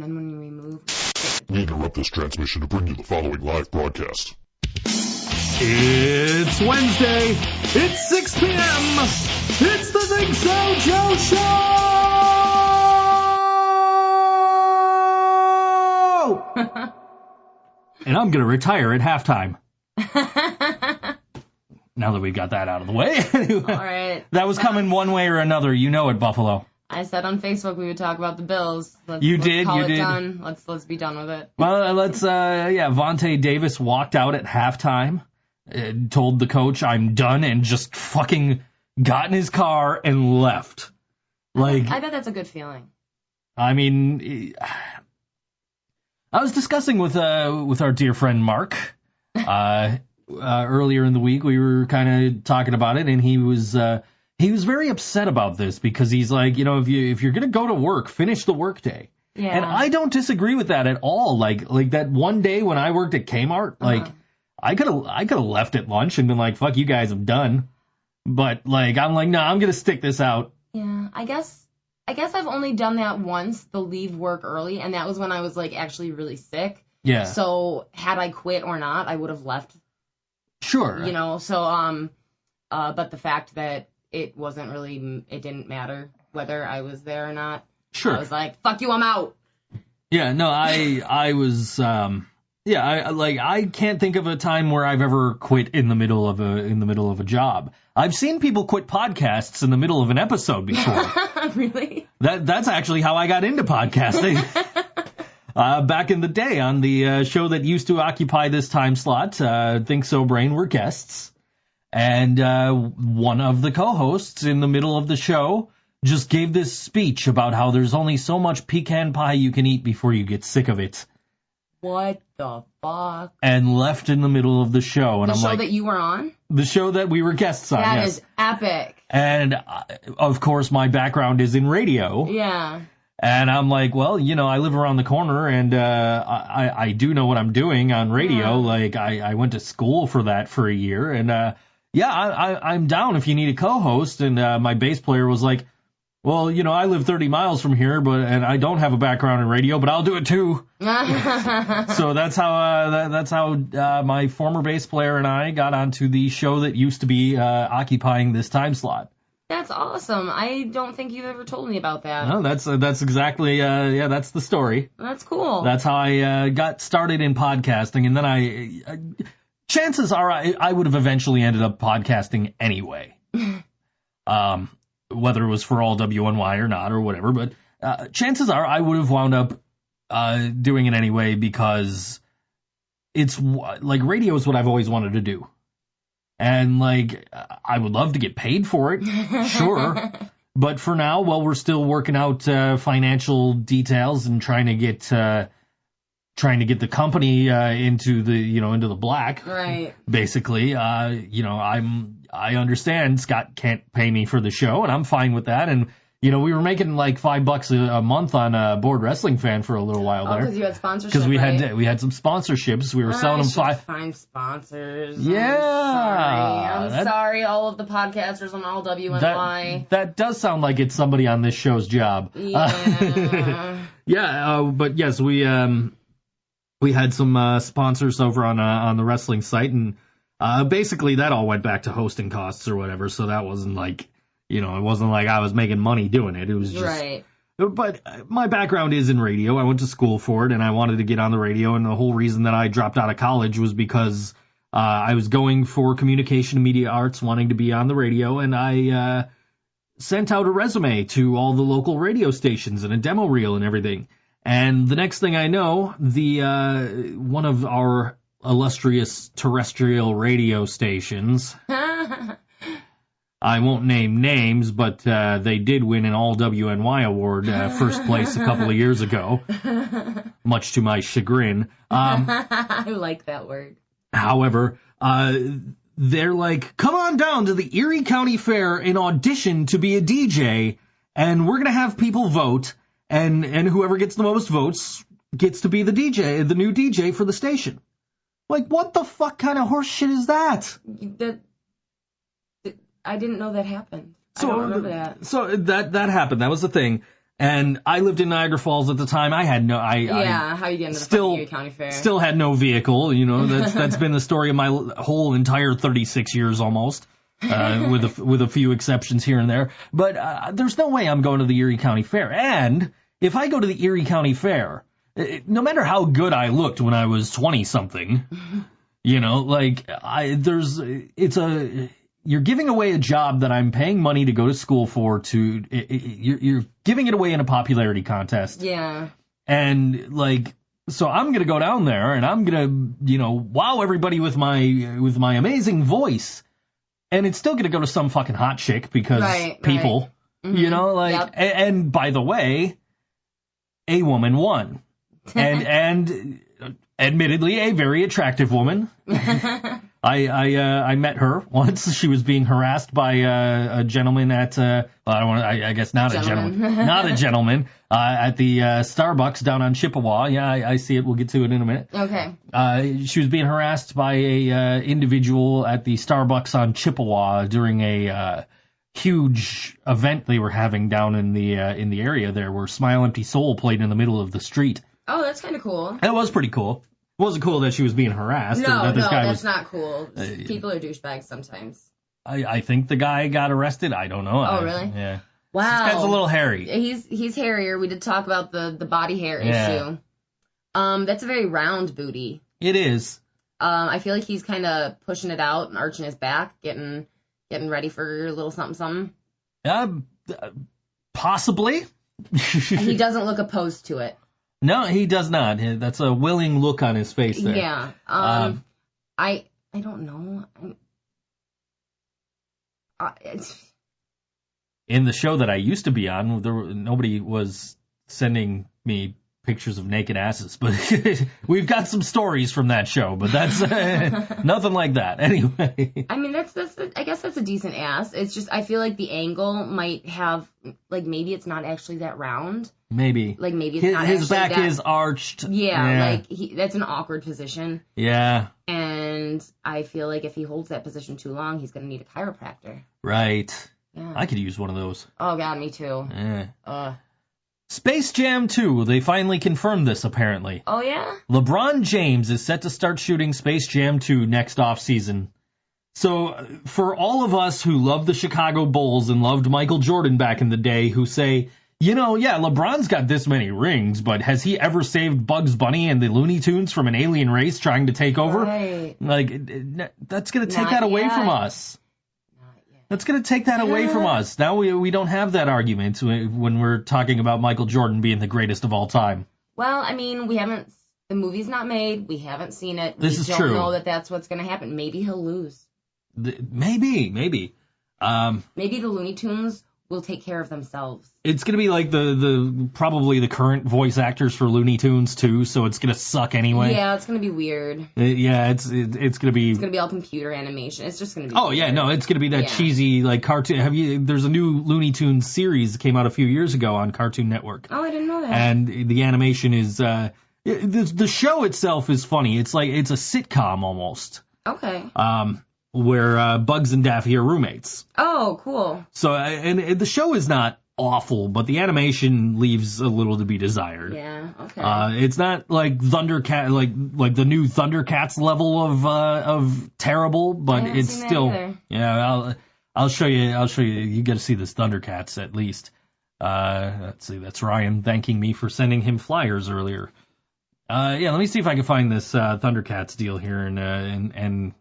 And then when you remove... We interrupt this transmission to bring you the following live broadcast. It's Wednesday. It's 6 p.m. It's the ThinkSoJoe Show! And I'm going to retire at halftime. Now that we got that out of the way. All right. That was coming one way or another. You know it, Buffalo. I said on Facebook we would talk about the Bills. Let's call it done. Let's be done with it. Well, Vontae Davis walked out at halftime, told the coach, I'm done, and just fucking got in his car and left. I bet that's a good feeling. I mean, I was discussing with our dear friend Mark, earlier in the week. We were kind of talking about it, and he was very upset about this because he's like, if you're gonna go to work, finish the workday. Yeah. And I don't disagree with that at all. Like that one day when I worked at Kmart, I could have left at lunch and been like, fuck you guys, I'm done. But I'm like, no, I'm gonna stick this out. Yeah, I guess I've only done that once, the leave work early, and that was when I was actually really sick. Yeah. So had I quit or not, I would have left. Sure. But the fact that it didn't matter whether I was there or not. Sure. I was like, fuck you, I'm out. Yeah, no, I was, I can't think of a time where I've ever quit in the middle of a job. I've seen people quit podcasts in the middle of an episode before. Really? That's actually how I got into podcasting. Back in the day on the show that used to occupy this time slot, Think So Brain were guests. And one of the co-hosts in the middle of the show just gave this speech about how there's only so much pecan pie you can eat before you get sick of it. What the fuck? And left in the middle of the show. And the show that you were on? The show that we were guests on, That yes. is epic. And, of course, my background is in radio. Yeah. And I'm like, well, I live around the corner, and I do know what I'm doing on radio. Yeah. I went to school for that for a year, and I'm down if you need a co-host. And my bass player was like, well, I live 30 miles from here, and I don't have a background in radio, but I'll do it too. So that's how my former bass player and I got onto the show that used to be occupying this time slot. That's awesome. I don't think you've ever told me about that. No, that's exactly, that's the story. That's cool. That's how I got started in podcasting, and then chances are I would have eventually ended up podcasting anyway. Whether it was for all WNY or not or whatever, but chances are I would have wound up doing it anyway because it's radio is what I've always wanted to do. And, I would love to get paid for it, sure. But for now, we're still working out financial details and trying to get the company into the black. Right. Basically, I understand Scott can't pay me for the show, and I'm fine with that. And we were making $5 a month on Board Wrestling Fan for a little while there. Because you had sponsorships. Because we had some sponsorships. We were selling them find sponsors. Yeah. I'm sorry, all of the podcasters on all WNY. That does sound like it's somebody on this show's job. Yeah. But yes, we had some sponsors over on the wrestling site, and basically that all went back to hosting costs or whatever. So that wasn't it wasn't like I was making money doing it. It was just right. But my background is in radio. I went to school for it, and I wanted to get on the radio. And the whole reason that I dropped out of college was because I was going for communication and media arts, wanting to be on the radio, and I sent out a resume to all the local radio stations and a demo reel and everything. And the next thing I know, one of our illustrious terrestrial radio stations, I won't name names, but they did win an all WNY award, first place a couple of years ago, much to my chagrin. I like that word. However, they're like, come on down to the Erie County Fair and audition to be a DJ, and we're going to have people vote. And whoever gets the most votes gets to be the DJ, the new DJ for the station. What the fuck kind of horse shit is that? I didn't know that happened. I don't remember that. So that happened. That was the thing. And I lived in Niagara Falls at the time. I had no, how you get into the Erie County Fair? Still had no vehicle. You know, that's been the story of my whole entire 36 years almost, with a few exceptions here and there. But there's no way I'm going to the Erie County Fair. And if I go to the Erie County Fair, no matter how good I looked when I was 20 something, you know, like you're giving away a job that I'm paying money to go to school for. You're giving it away in a popularity contest. Yeah. And like, so I'm gonna go down there and I'm gonna, you know, wow everybody with my amazing voice, and it's still gonna go to some fucking hot chick because people, right. Mm-hmm. You know, like, yep. and by the way, a woman won, and admittedly a very attractive woman. I met her once. She was being harassed by a gentleman at I guess not a gentleman at the Starbucks down on Chippewa. Yeah, I see it. We'll get to it in a minute. Okay. She was being harassed by a individual at the Starbucks on Chippewa during a huge event they were having down in the area there, where Smile Empty Soul played in the middle of the street. Oh, that's kind of cool. That was pretty cool. It wasn't cool that she was being harassed. No, that's not cool. People are douchebags sometimes. I think the guy got arrested. I don't know. Oh, really? Yeah. Wow. This guy's a little hairy. He's hairier. We did talk about the body hair issue. That's a very round booty. It is. I feel like he's kind of pushing it out and arching his back, getting ready for a little something. Possibly. He doesn't look opposed to it. No, he does not. That's a willing look on his face there. Yeah. I don't know. In the show that I used to be on, nobody was sending me pictures of naked asses, but we've got some stories from that show, but that's nothing like that. Anyway. I mean, I guess that's a decent ass. It's just, I feel like the angle might have, like, maybe it's not actually that round. Maybe. Like, maybe it's not his back is arched. Yeah, like, that's an awkward position. Yeah. And I feel like if he holds that position too long, he's going to need a chiropractor. Right. Yeah. I could use one of those. Oh, God, me too. Yeah. Space Jam 2, they finally confirmed this, apparently. Oh, yeah? LeBron James is set to start shooting Space Jam 2 next offseason. So, for all of us who loved the Chicago Bulls and loved Michael Jordan back in the day, who say, you know, yeah, LeBron's got this many rings, but has he ever saved Bugs Bunny and the Looney Tunes from an alien race trying to take over? Right. Like, that's going to take that away from us. That's going to take that away from us. Now we don't have that argument when we're talking about Michael Jordan being the greatest of all time. Well, I mean, the movie's not made. We haven't seen it. This is true. We don't know that that's what's going to happen. Maybe he'll lose. Maybe. Maybe the Looney Tunes will take care of themselves. It's going to be like the probably the current voice actors for Looney Tunes too, so it's going to suck anyway. Yeah, it's going to be weird. It's going to be... It's going to be all computer animation. It's just going to be weird. Yeah, no, it's going to be that cheesy, like, cartoon. There's a new Looney Tunes series that came out a few years ago on Cartoon Network. Oh, I didn't know that. And the animation is... the show itself is funny. It's like, it's a sitcom almost. Okay. Where Bugs and Daffy are roommates. Oh, cool. So, and the show is not awful, but the animation leaves a little to be desired. Yeah, okay. It's not like Thundercat, like the new Thundercats level of terrible, but it's still. Yeah, I'll show you. You got to see this Thundercats at least. Let's see. That's Ryan thanking me for sending him flyers earlier. Let me see if I can find this Thundercats deal here and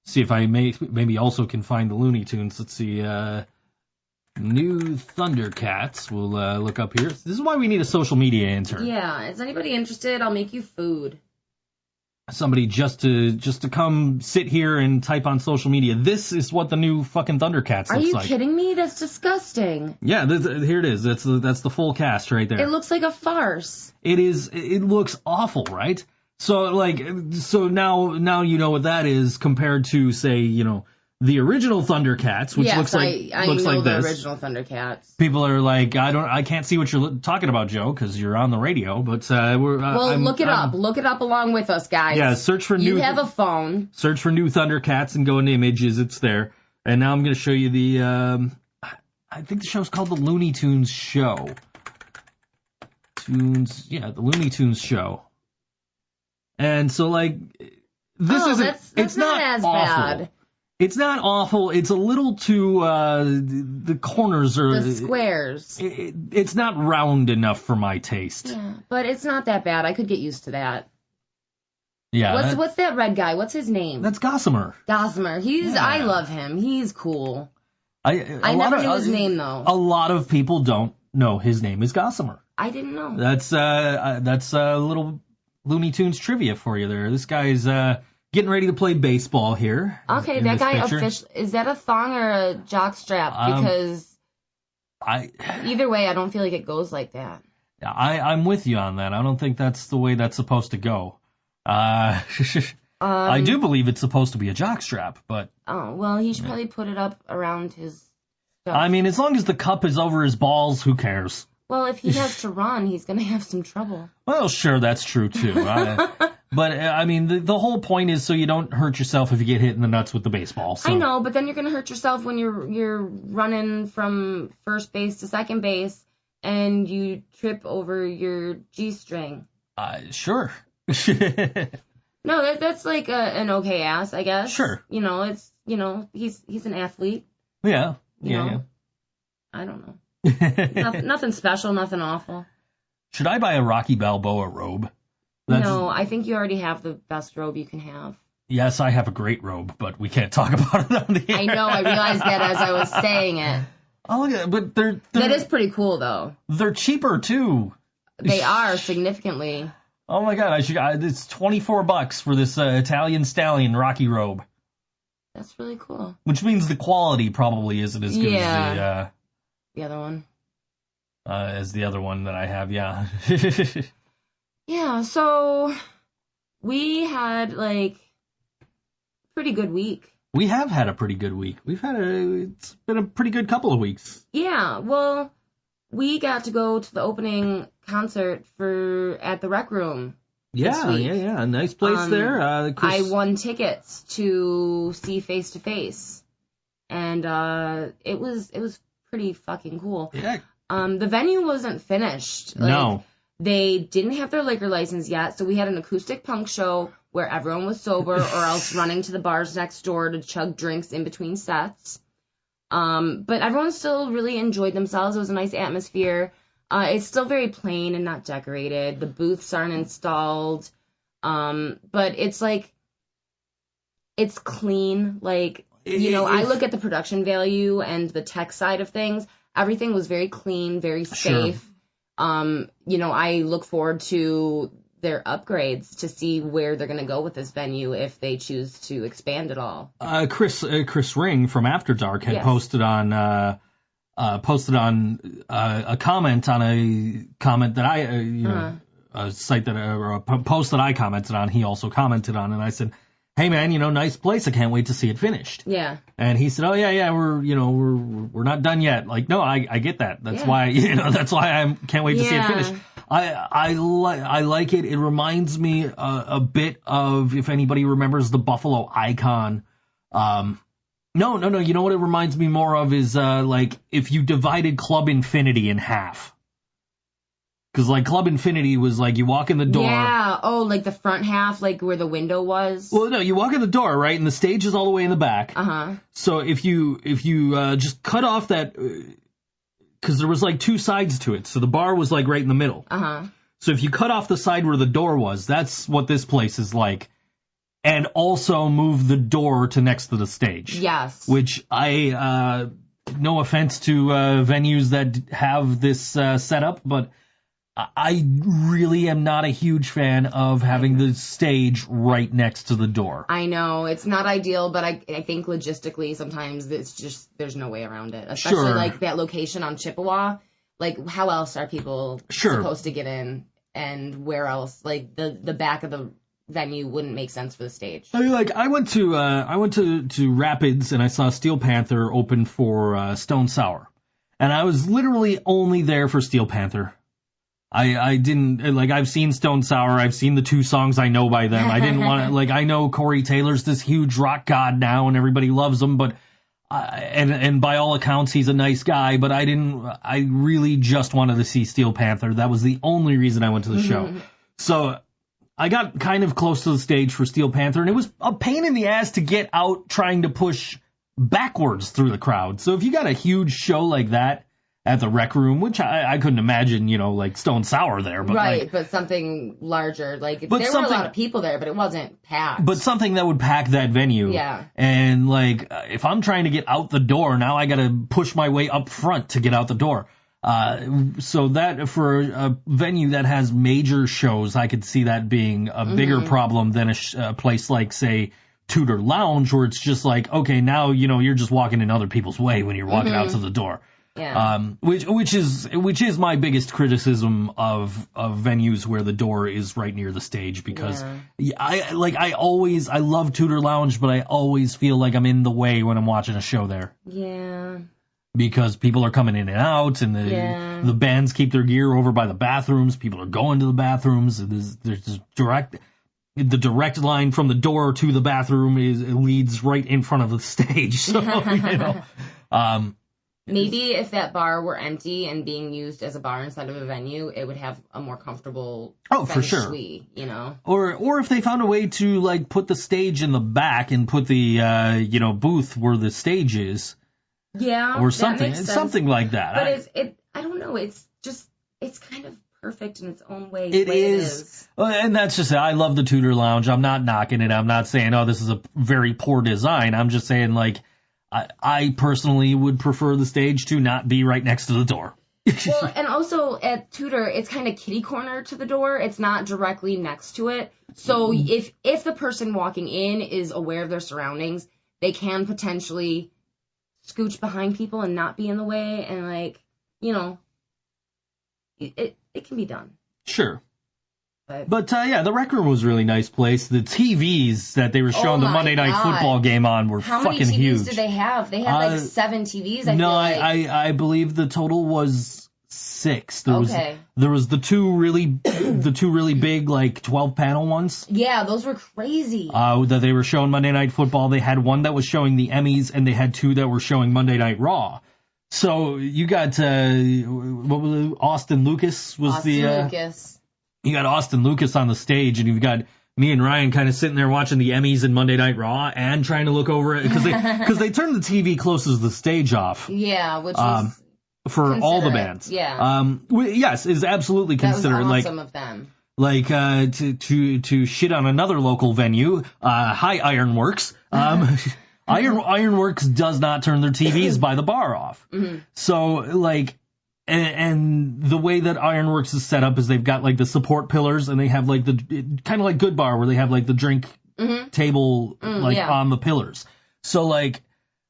see if I maybe also can find the Looney Tunes. Let's see. New Thundercats. We'll look up here. This is why we need a social media intern. Yeah. Is anybody interested? I'll make you food. Somebody just to come sit here and type on social media. This is what the new fucking Thundercats looks like. Are you kidding me? That's disgusting. Yeah, here it is. That's the full cast right there. It looks like a farce. It is. It looks awful, right? So now you know what that is compared to, say, the original Thundercats, which looks like I looks know like the this. original Thundercats. People are like, I can't see what you're talking about, Joe, because you're on the radio. But look it up. Look it up along with us, guys. Yeah, search for new. You have a phone. Search for new Thundercats and go into images. It's there. And now I'm going to show you the. I think the show's called the Looney Tunes Show. The Looney Tunes Show. And so, like, this isn't... That's it's not as awful. bad. It's not awful. It's a little too... the corners are... The squares. It's not round enough for my taste. Yeah, but it's not that bad. I could get used to that. Yeah. What's that red guy? What's his name? That's Gossamer. Gossamer. I love him. He's cool. I never knew his name, though. A lot of people don't know his name is Gossamer. I didn't know. That's a little Looney Tunes trivia for you there. This guy's getting ready to play baseball here. Okay, that guy is that a thong or a jock strap? Because either way, I don't feel like it goes like that. I'm with you on that. I don't think that's the way that's supposed to go. I do believe it's supposed to be a jock strap, but... Oh, well, he should probably put it up around his stuff. I mean, as long as the cup is over his balls, who cares? Well, if he has to run, he's going to have some trouble. Well, sure, that's true, too. But, I mean, the whole point is so you don't hurt yourself if you get hit in the nuts with the baseball. So. I know, but then you're going to hurt yourself when you're running from first base to second base and you trip over your G-string. Sure. No, that's like an okay ass, I guess. Sure. He's an athlete. Yeah. Yeah. I don't know. Nothing special, nothing awful. Should I buy a Rocky Balboa robe? No, I think you already have the best robe you can have. Yes, I have a great robe, but we can't talk about it on the air. I know, I realized that as I was saying it. Oh, look at it, but that is pretty cool, though. They're cheaper, too. They are, significantly. Oh my God! It's $24 for this Italian stallion Rocky robe. That's really cool. Which means the quality probably isn't as good as the other one. As the other one that I have, yeah. Yeah. So we had like a pretty good week. We have had a pretty good week. It's been a pretty good couple of weeks. Yeah. Well, we got to go to the opening concert at the Rec Room. Yeah. A nice place there. I won tickets to see Face to Face, and it was pretty fucking cool. Yeah. The venue wasn't finished. No. They didn't have their liquor license yet, so we had an acoustic punk show where everyone was sober or else running to the bars next door to chug drinks in between sets. But everyone still really enjoyed themselves. It was a nice atmosphere. It's still very plain and not decorated. The booths aren't installed. But it's like, it's clean. Like, I look at the production value and the tech side of things. Everything was very clean, very safe. Sure. I look forward to their upgrades to see where they're going to go with this venue if they choose to expand it all. Chris Ring from After Dark had posted on a comment on a comment that a site that or a post that I commented on. He also commented on, and I said, "Hey man, nice place. I can't wait to see it finished." Yeah. And he said, "Oh yeah, we're not done yet." Like, no, I get that. That's why that's why I can't wait to see it finished. I like it. It reminds me a bit of, if anybody remembers, the Buffalo Icon. No. You know what it reminds me more of is like if you divided Club Infinity in half. Because, like, Club Infinity was, like, you walk in the door. Yeah. Oh, like the front half, like where the window was? Well, no, you walk in the door, right? And the stage is all the way in the back. Uh-huh. So if you just cut off that... Because there was, like, two sides to it. So the bar was, like, right in the middle. Uh-huh. So if you cut off the side where the door was, that's what this place is like. And also move the door to next to the stage. Yes. Which no offense to venues that have this setup, but... I really am not a huge fan of having the stage right next to the door. I know. It's not ideal, but I think logistically sometimes it's just, there's no way around it. Especially like that location on Chippewa. Like, how else are people supposed to get in? And where else? Like, the back of the venue wouldn't make sense for the stage. I mean, like, I went to Rapids and I saw Steel Panther open for Stone Sour. And I was literally only there for Steel Panther. I didn't, like, I've seen Stone Sour, I've seen the 2 songs I know by them. I didn't want to, like, I know Corey Taylor's this huge rock god now and everybody loves him, but and by all accounts, he's a nice guy, but I really just wanted to see Steel Panther. That was the only reason I went to the show. So I got kind of close to the stage for Steel Panther, and it was a pain in the ass to get out trying to push backwards through the crowd. So if you got a huge show like that at the Rec Room, which I couldn't imagine, like Stone Sour there. But right, but something larger. Like, there were a lot of people there, but it wasn't packed. But something that would pack that venue. Yeah. And, like, if I'm trying to get out the door, now I got to push my way up front to get out the door. So that, for a venue that has major shows, I could see that being a bigger problem than a place like, say, Tudor Lounge, where it's just like, okay, now, you're just walking in other people's way when you're walking out to the door. Yeah. Which is my biggest criticism of venues where the door is right near the stage, because I love Tudor Lounge, but I always feel like I'm in the way when I'm watching a show there. Yeah. Because people are coming in and out, and the bands keep their gear over by the bathrooms. People are going to the bathrooms. There's the direct line from the door to the bathroom leads right in front of the stage. So, maybe if that bar were empty and being used as a bar instead of a venue, it would have a more comfortable for sure. shui, Or if they found a way to, like, put the stage in the back and put the booth where the stage is. Yeah. Or something. That makes sense. Something like that. But I don't know, it's kind of perfect in its own way. It is. And that's just it. I love the Tudor Lounge. I'm not knocking it. I'm not saying, this is a very poor design. I'm just saying, like, I personally would prefer the stage to not be right next to the door. Well, and also at Tudor, it's kind of kitty corner to the door. It's not directly next to it. So if the person walking in is aware of their surroundings, they can potentially scooch behind people and not be in the way. And, like, it can be done. Sure. But the Rec Room was a really nice place. The TVs that they were showing the Monday Night Football game on were fucking huge. How many TVs did they have? They had like 7 TVs, I feel like. I believe the total was 6. There was the two really big, like, 12-panel ones. Yeah, those were crazy. That they were showing Monday Night Football. They had one that was showing the Emmys, and they had 2 that were showing Monday Night Raw. So you got what was it? Austin Lucas was Lucas. You got Austin Lucas on the stage, and you've got me and Ryan kind of sitting there watching the Emmys and Monday Night Raw and trying to look over it because they turned the TV closest to the stage off. Yeah, which was for all the bands. Yeah. Yes, is absolutely considerate. That was awesome of them. Like to shit on another local venue. Hi, Ironworks. Ironworks does not turn their TVs by the bar off. Mm-hmm. So, like, and the way that Ironworks is set up is they've got, like, the support pillars, and they have, like, the kind of like Good Bar, where they have, like, the drink table on the pillars. So, like,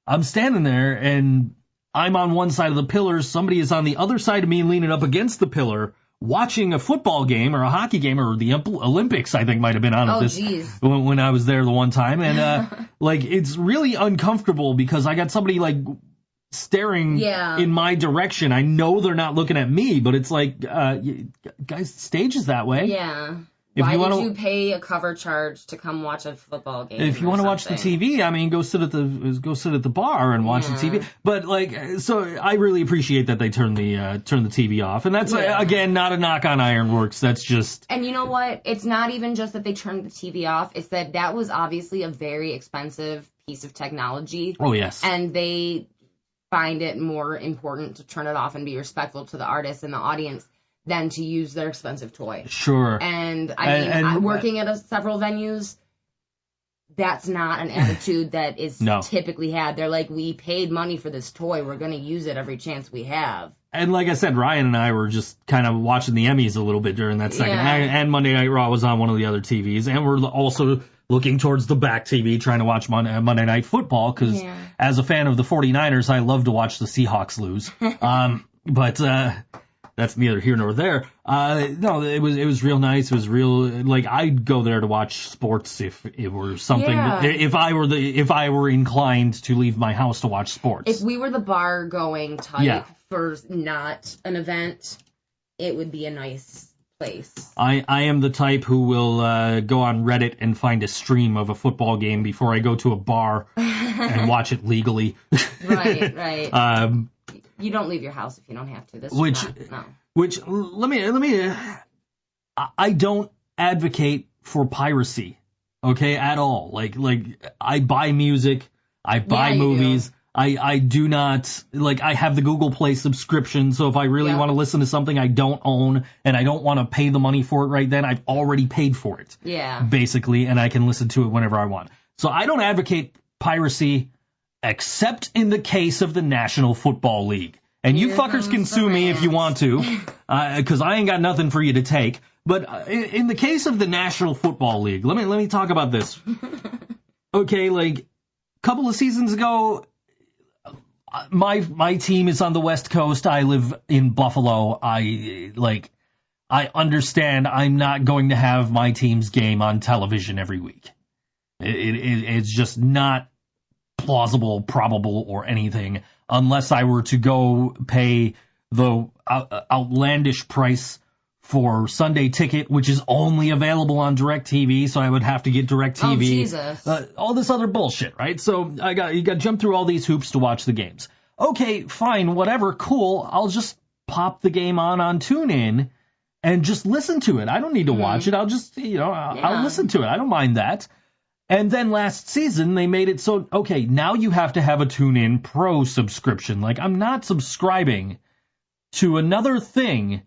I'm standing there, and I'm on one side of the pillars, somebody is on the other side of me leaning up against the pillar, watching a football game or a hockey game, or the Olympics, I think, might have been on when I was there the one time. And, like, it's really uncomfortable because I got somebody, like, staring in my direction. I know they're not looking at me, but it's like, guys, the stage is that way. Yeah. Why did you pay a cover charge to come watch a football game? If you want to watch the TV, I mean, go sit at the bar and watch the TV. But, like, so I really appreciate that they turn the TV off, and that's again not a knock on Ironworks. That's just. And you know what? It's not even just that they turned the TV off. It's that was obviously a very expensive piece of technology. Oh yes. And they find it more important to turn it off and be respectful to the artists and the audience than to use their expensive toy. Sure. And I mean, working at several venues, that's not an attitude that is typically had. They're like, we paid money for this toy. We're going to use it every chance we have. And like I said, Ryan and I were just kind of watching the Emmys a little bit during that second. Yeah. And Monday Night Raw was on one of the other TVs. And we're also looking towards the back TV trying to watch Monday Night Football because as a fan of the 49ers, I love to watch the Seahawks lose. But that's neither here nor there. No, it was real nice. It was real, like, I'd go there to watch sports if it were something. Yeah. If I were inclined to leave my house to watch sports. If we were the bar going type for not an event, it would be a nice place. I am the type who will go on Reddit and find a stream of a football game before I go to a bar and watch it legally. Right. You don't leave your house if you don't have to. Which let me. I don't advocate for piracy, okay, at all. Like I buy music, I buy movies. I do not, I have the Google Play subscription, so if I really want to listen to something I don't own and I don't want to pay the money for it right then, I've already paid for it. Yeah. Basically, and I can listen to it whenever I want. So I don't advocate piracy, except in the case of the National Football League. And you fuckers can sue me if you want to, because I ain't got nothing for you to take. But in the case of the National Football League, let me talk about this. Okay, a couple of seasons ago, my team is on the West Coast. I live in Buffalo. I understand I'm not going to have my team's game on television every week. It's just not plausible, probable, or anything unless I were to go pay the outlandish price for Sunday Ticket, which is only available on DirecTV, so I would have to get DirecTV. Oh, Jesus. All this other bullshit, right? So you got to jump through all these hoops to watch the games. Okay, fine, whatever, cool. I'll just pop the game on TuneIn and just listen to it. I don't need to watch it. I'll just, I'll listen to it. I don't mind that. And then last season, they made it so, okay, now you have to have a TuneIn Pro subscription. I'm not subscribing to another thing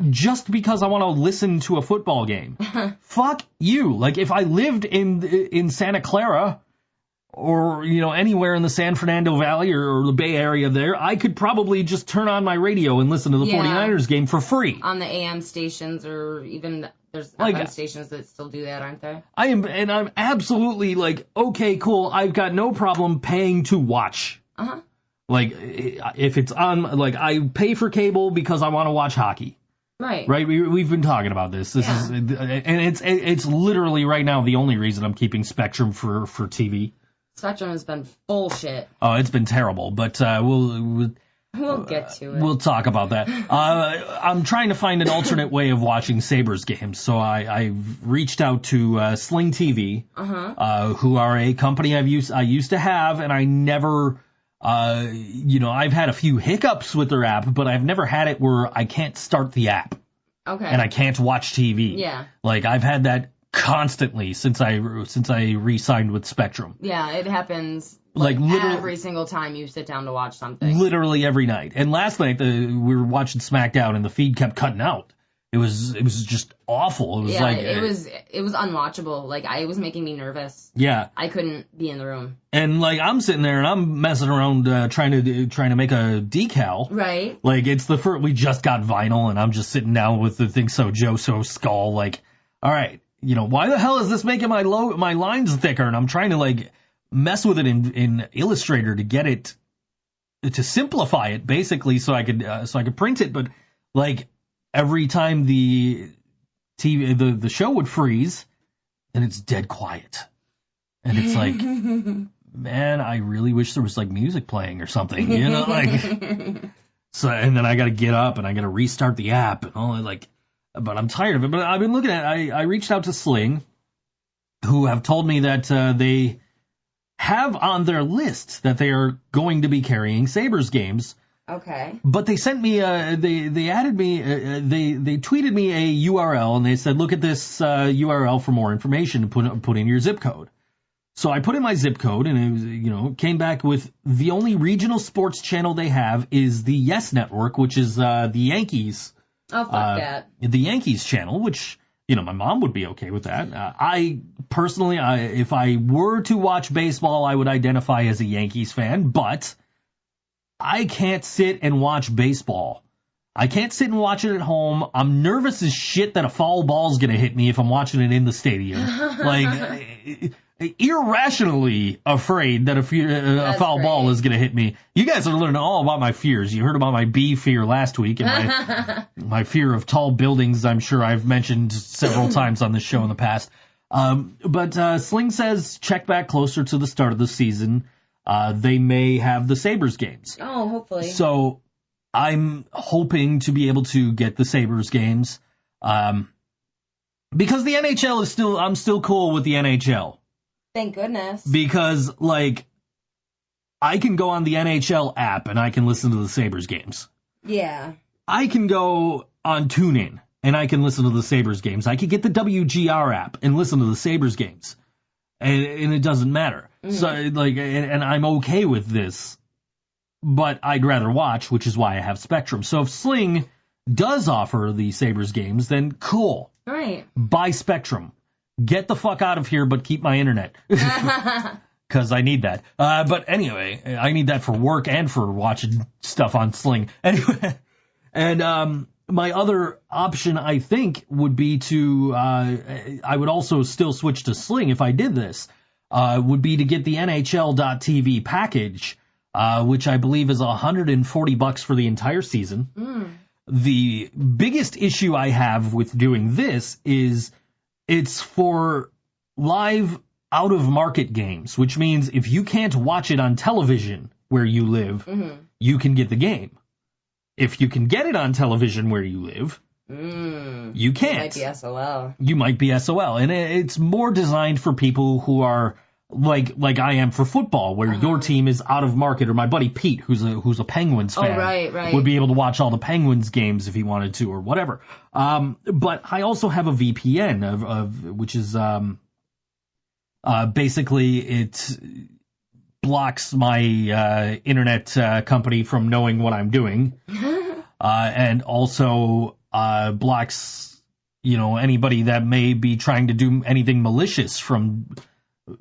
just because I want to listen to a football game. Fuck you. If I lived in Santa Clara or, anywhere in the San Fernando Valley or the Bay Area there, I could probably just turn on my radio and listen to the 49ers game for free. On the AM stations, or even there's FM stations that still do that, aren't there? I'm absolutely okay, cool. I've got no problem paying to watch. Uh-huh. If it's on, I pay for cable because I want to watch hockey. Right. Right? We've been talking about this. And it's literally right now the only reason I'm keeping Spectrum for TV. Spectrum has been bullshit. Oh, it's been terrible, but we'll get to it. We'll talk about that. I'm trying to find an alternate way of watching Sabres games, so I reached out to Sling TV, who are a company I used to have, and I never, I've had a few hiccups with their app, but I've never had it where I can't start the app. Okay. And I can't watch TV. Yeah. I've had that constantly since I re-signed with Spectrum. Yeah, it happens every single time you sit down to watch something. Literally every night. And last night we were watching SmackDown and the feed kept cutting out. It was just awful. It was it was unwatchable. It was making me nervous. Yeah. I couldn't be in the room. And I'm sitting there and I'm messing around trying to make a decal. Right. It's the first, we just got vinyl and I'm just sitting down with the ThinkSoJoe Show skull. All right, why the hell is this making my lines thicker? And I'm trying to mess with it in Illustrator to get it to simplify it basically so I could print it, but every time the TV the show would freeze and it's dead quiet. And it's man, I really wish there was music playing or something, so, and then I got to get up and I got to restart the app and all that, but I'm tired of it. But I've been looking at I reached out to Sling, who have told me that they have on their list that they are going to be carrying Sabres games. Okay. But they sent me, they added me, they tweeted me a URL and they said, look at this URL for more information and put in your zip code. So I put in my zip code and it was, came back with the only regional sports channel they have is the Yes Network, which is the Yankees. Oh, fuck that. The Yankees channel, which, my mom would be okay with that. I personally, if I were to watch baseball, I would identify as a Yankees fan, but I can't sit and watch baseball. I can't sit and watch it at home. I'm nervous as shit that a foul ball's gonna hit me if I'm watching it in the stadium. Irrationally afraid that a foul ball is gonna hit me. You guys are learning all about my fears. You heard about my bee fear last week and my fear of tall buildings. I'm sure I've mentioned several times on this show in the past. But Sling says check back closer to the start of the season. They may have the Sabres games. Oh, hopefully. So I'm hoping to be able to get the Sabres games. Because the NHL is I'm still cool with the NHL. Thank goodness. Because, like, I can go on the NHL app and I can listen to the Sabres games. Yeah. I can go on TuneIn and I can listen to the Sabres games. I could get the WGR app and listen to the Sabres games. And it doesn't matter. Mm-hmm. So, like, and I'm okay with this. But I'd rather watch, which is why I have Spectrum. So if Sling does offer the Sabres games, then cool. Right. Buy Spectrum. Get the fuck out of here, but keep my internet. Because I need that. But anyway, I need that for work and for watching stuff on Sling. Anyway, and my other option, I think, would be to, I would also still switch to Sling if I did this, would be to get the NHL.TV package, which I believe is $140 for the entire season. Mm. The biggest issue I have with doing this is it's for live out-of-market games, which means if you can't watch it on television where you live, you can get the game. If you can get it on television where you live, you can't. You might be SOL. You might be SOL. And it's more designed for people who are like I am for football, where your team is out of market, or my buddy Pete, who's a Penguins fan, right. would be able to watch all the Penguins games if he wanted to, or whatever. But I also have a VPN of which is basically it blocks my internet company from knowing what I'm doing, and also blocks anybody that may be trying to do anything malicious from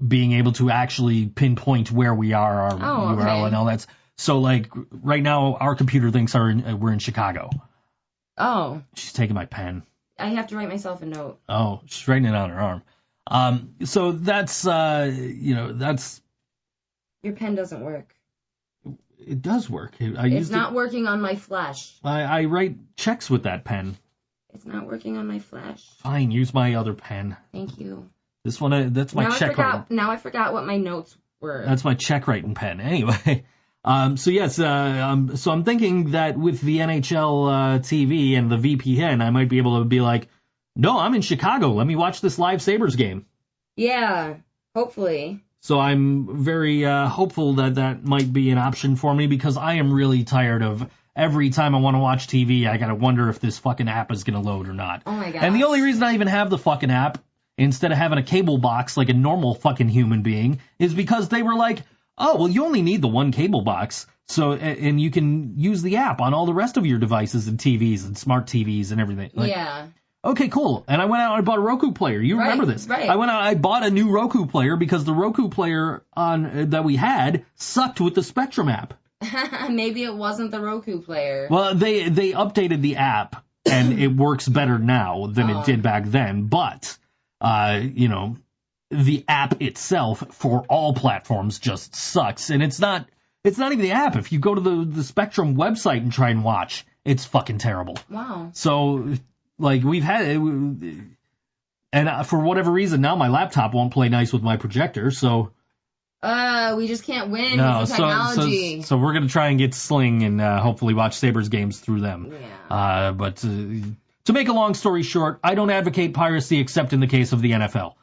being able to actually pinpoint where we are, our URL and all that. So, like, right now, our computer thinks we're in Chicago. Oh. She's taking my pen. I have to write myself a note. Oh, she's writing it on her arm. So that's, that's... Your pen doesn't work. It does work. It's not working on my flash. I write checks with that pen. It's not working on my flash. Fine, use my other pen. Thank you. This one, that's my check writing. Now I forgot what my notes were. That's my check writing pen. Anyway, so I'm thinking that with the NHL TV and the VPN, I might be able to be like, no, I'm in Chicago. Let me watch this live Sabres game. Yeah, hopefully. So I'm very hopeful that might be an option for me, because I am really tired of every time I want to watch TV, I gotta wonder if this fucking app is gonna load or not. Oh my god. And the only reason I even have the fucking app, instead of having a cable box like a normal fucking human being, is because they were like, oh, well, you only need the one cable box, so and you can use the app on all the rest of your devices and TVs and smart TVs and everything. Like, yeah. Okay, cool. And I went out and I bought a Roku player. You remember this. Right. I went out and I bought a new Roku player because the Roku player that we had sucked with the Spectrum app. Maybe it wasn't the Roku player. Well, they updated the app, and it works better now than it did back then. But, the app itself for all platforms just sucks. And it's not even the app. If you go to the Spectrum website and try and watch, it's fucking terrible. Wow. So, like, we've had it, and for whatever reason, now my laptop won't play nice with my projector, so... we just can't win with the technology. So we're going to try and get Sling and hopefully watch Sabres games through them. Yeah. But to make a long story short, I don't advocate piracy except in the case of the NFL.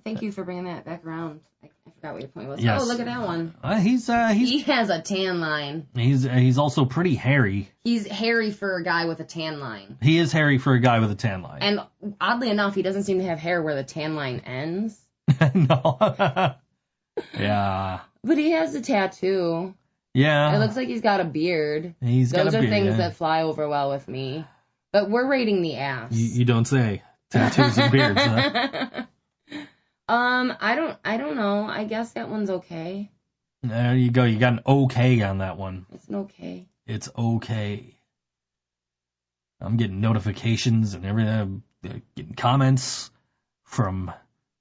Thank you for bringing that back around. I forgot what your point was. Yes. Oh, look at that one. He has a tan line. He's also pretty hairy. He's hairy for a guy with a tan line. He is hairy for a guy with a tan line. And oddly enough, he doesn't seem to have hair where the tan line ends. No. Yeah. But he has a tattoo. Yeah. It looks like he's got a beard. Those are things that fly over well with me. But we're rating the ass. You don't say. Tattoos and beards, huh? I don't know. I guess that one's okay. There you go. You got an okay on that one. It's an okay. It's okay. I'm getting notifications and everything. I'm getting comments from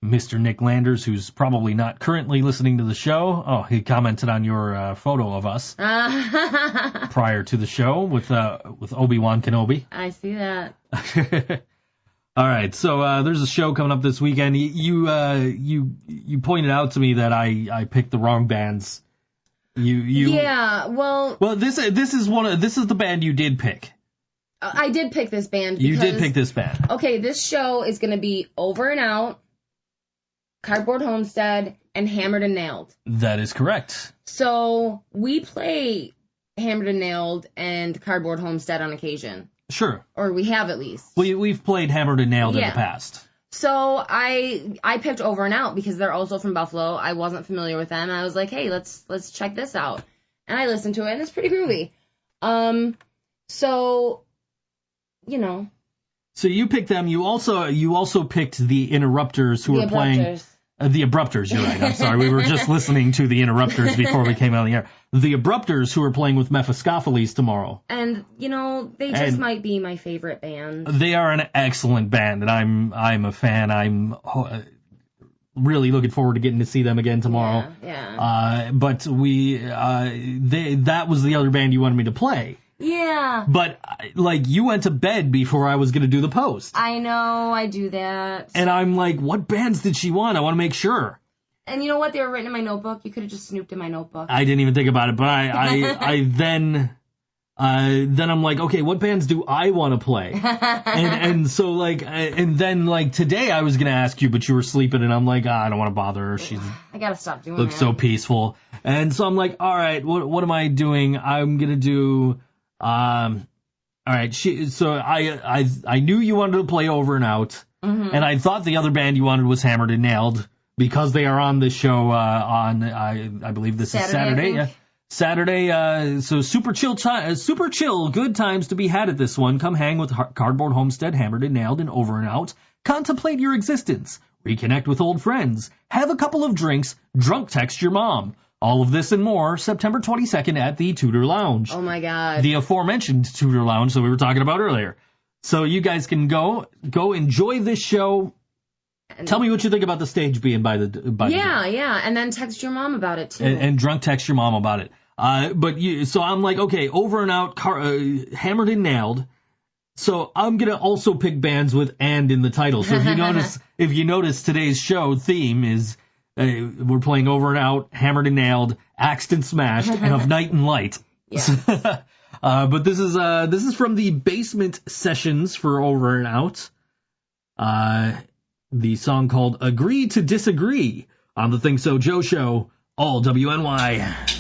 Mr. Nick Landers, who's probably not currently listening to the show. Oh, he commented on your photo of us prior to the show with Obi-Wan Kenobi. I see that. All right, so there's a show coming up this weekend. You pointed out to me that I picked the wrong bands. Yeah, well, this is the band you did pick. I did pick this band. You did pick this band. Okay, this show is going to be Over and Out, Cardboard Homestead, and Hammered and Nailed. That is correct. So we play Hammered and Nailed and Cardboard Homestead on occasion. Sure. Or we have at least. We've played Hammered and Nailed in the past. So I picked Over and Out because they're also from Buffalo. I wasn't familiar with them. I was like, hey, let's check this out. And I listened to it, and it's pretty groovy. So, you know. So you picked them. You also picked the Interrupters who were playing. The Abrupters, you're right. I'm sorry. We were just listening to the Interrupters before we came out of the air. The Abrupters who are playing with Mephistopheles tomorrow. And, you know, they just might be my favorite band. They are an excellent band, and I'm a fan. I'm really looking forward to getting to see them again tomorrow. Yeah. But that was the other band you wanted me to play. Yeah. But, like, you went to bed before I was going to do the post. I know, I do that. And I'm like, what bands did she want? I want to make sure. And you know what? They were written in my notebook. You could have just snooped in my notebook. I didn't even think about it, but I then I'm like, okay, what bands do I want to play? and so, like, and then, like, today I was going to ask you, but you were sleeping, and I'm like, I don't want to bother her. I got to stop doing looks that. so peaceful. And so I'm like, all right, what am I doing? I'm going to do... all right. So I knew you wanted to play Over and Out, and I thought the other band you wanted was Hammered and Nailed because they are on the show on I believe this is Saturday. Yeah, Saturday. So super chill, good times to be had at this one. Come hang with Cardboard Homestead, Hammered and Nailed, and Over and Out. Contemplate your existence. Reconnect with old friends. Have a couple of drinks. Drunk text your mom. All of this and more, September 22nd at the Tudor Lounge. Oh, my God. The aforementioned Tudor Lounge that we were talking about earlier. So you guys can go enjoy this show. And tell me what you think about the stage being by the Yeah, and then text your mom about it, too. And drunk text your mom about it. So I'm like, okay, Over and Out, Hammered and Nailed. So I'm going to also pick bands with "and" in the title. So if you notice today's show theme is... we're playing Over and Out, Hammered and Nailed, Axed and Smashed, and Of Night and Light. Yeah. But this is from the Basement Sessions for Over and Out. The song called "Agree to Disagree" on the ThinkSoJoe Show, all WNY.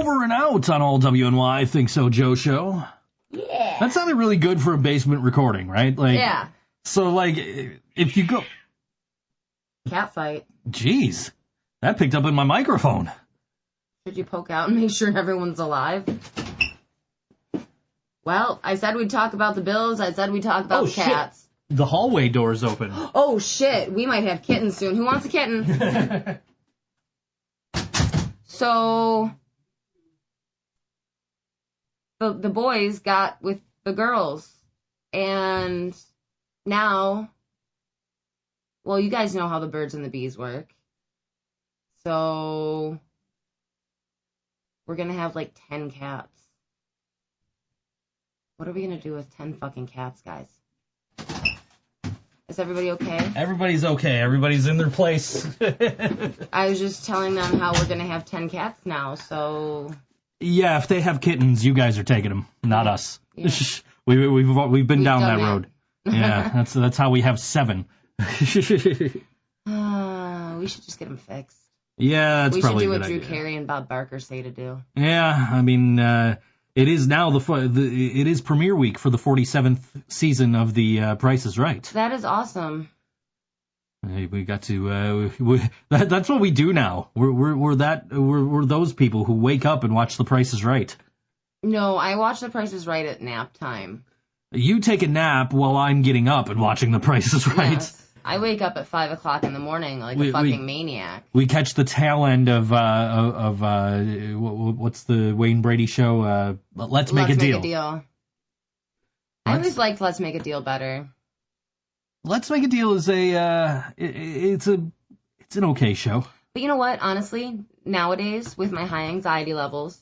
over and out on all WNY ThinkSoJoe Show. Yeah. That sounded really good for a basement recording, right? Like, Yeah. So, like, if you go... Cat fight. Jeez, that picked up in my microphone. Should you poke out and make sure everyone's alive? Well, I said we'd talk about the Bills. I said we'd talk about cats. Shit. The hallway door's open. Oh, shit. We might have kittens soon. Who wants a kitten? So, the boys got with the girls. And now, well, you guys know how the birds and the bees work. So, we're going to have like 10 cats. What are we going to do with 10 fucking cats, guys? Is everybody okay? Everybody's okay. Everybody's in their place. I was just telling them how we're going to have 10 cats now, so... Yeah, if they have kittens, you guys are taking them, not us. Yeah. We've been down that done road. Yeah, that's how we have 7. We should just get them fixed. Yeah, that's probably a good We should do what Drew idea. Carey and Bob Barker say to do. Yeah, I mean, it is now it is premiere week for the 47th season of The Price is Right. That is awesome. We got to that's what we do now. We're those people who wake up and watch The Price is Right. No, I watch The Price is Right at nap time. You take a nap while I'm getting up and watching The Price is Right. Yes. I wake up at 5 o'clock in the morning like a fucking maniac. We catch the tail end of what's the Wayne Brady show? Let's Make a Deal. I always liked Let's Make a Deal better. Let's Make a Deal is it's an okay show. But you know what? Honestly, nowadays with my high anxiety levels,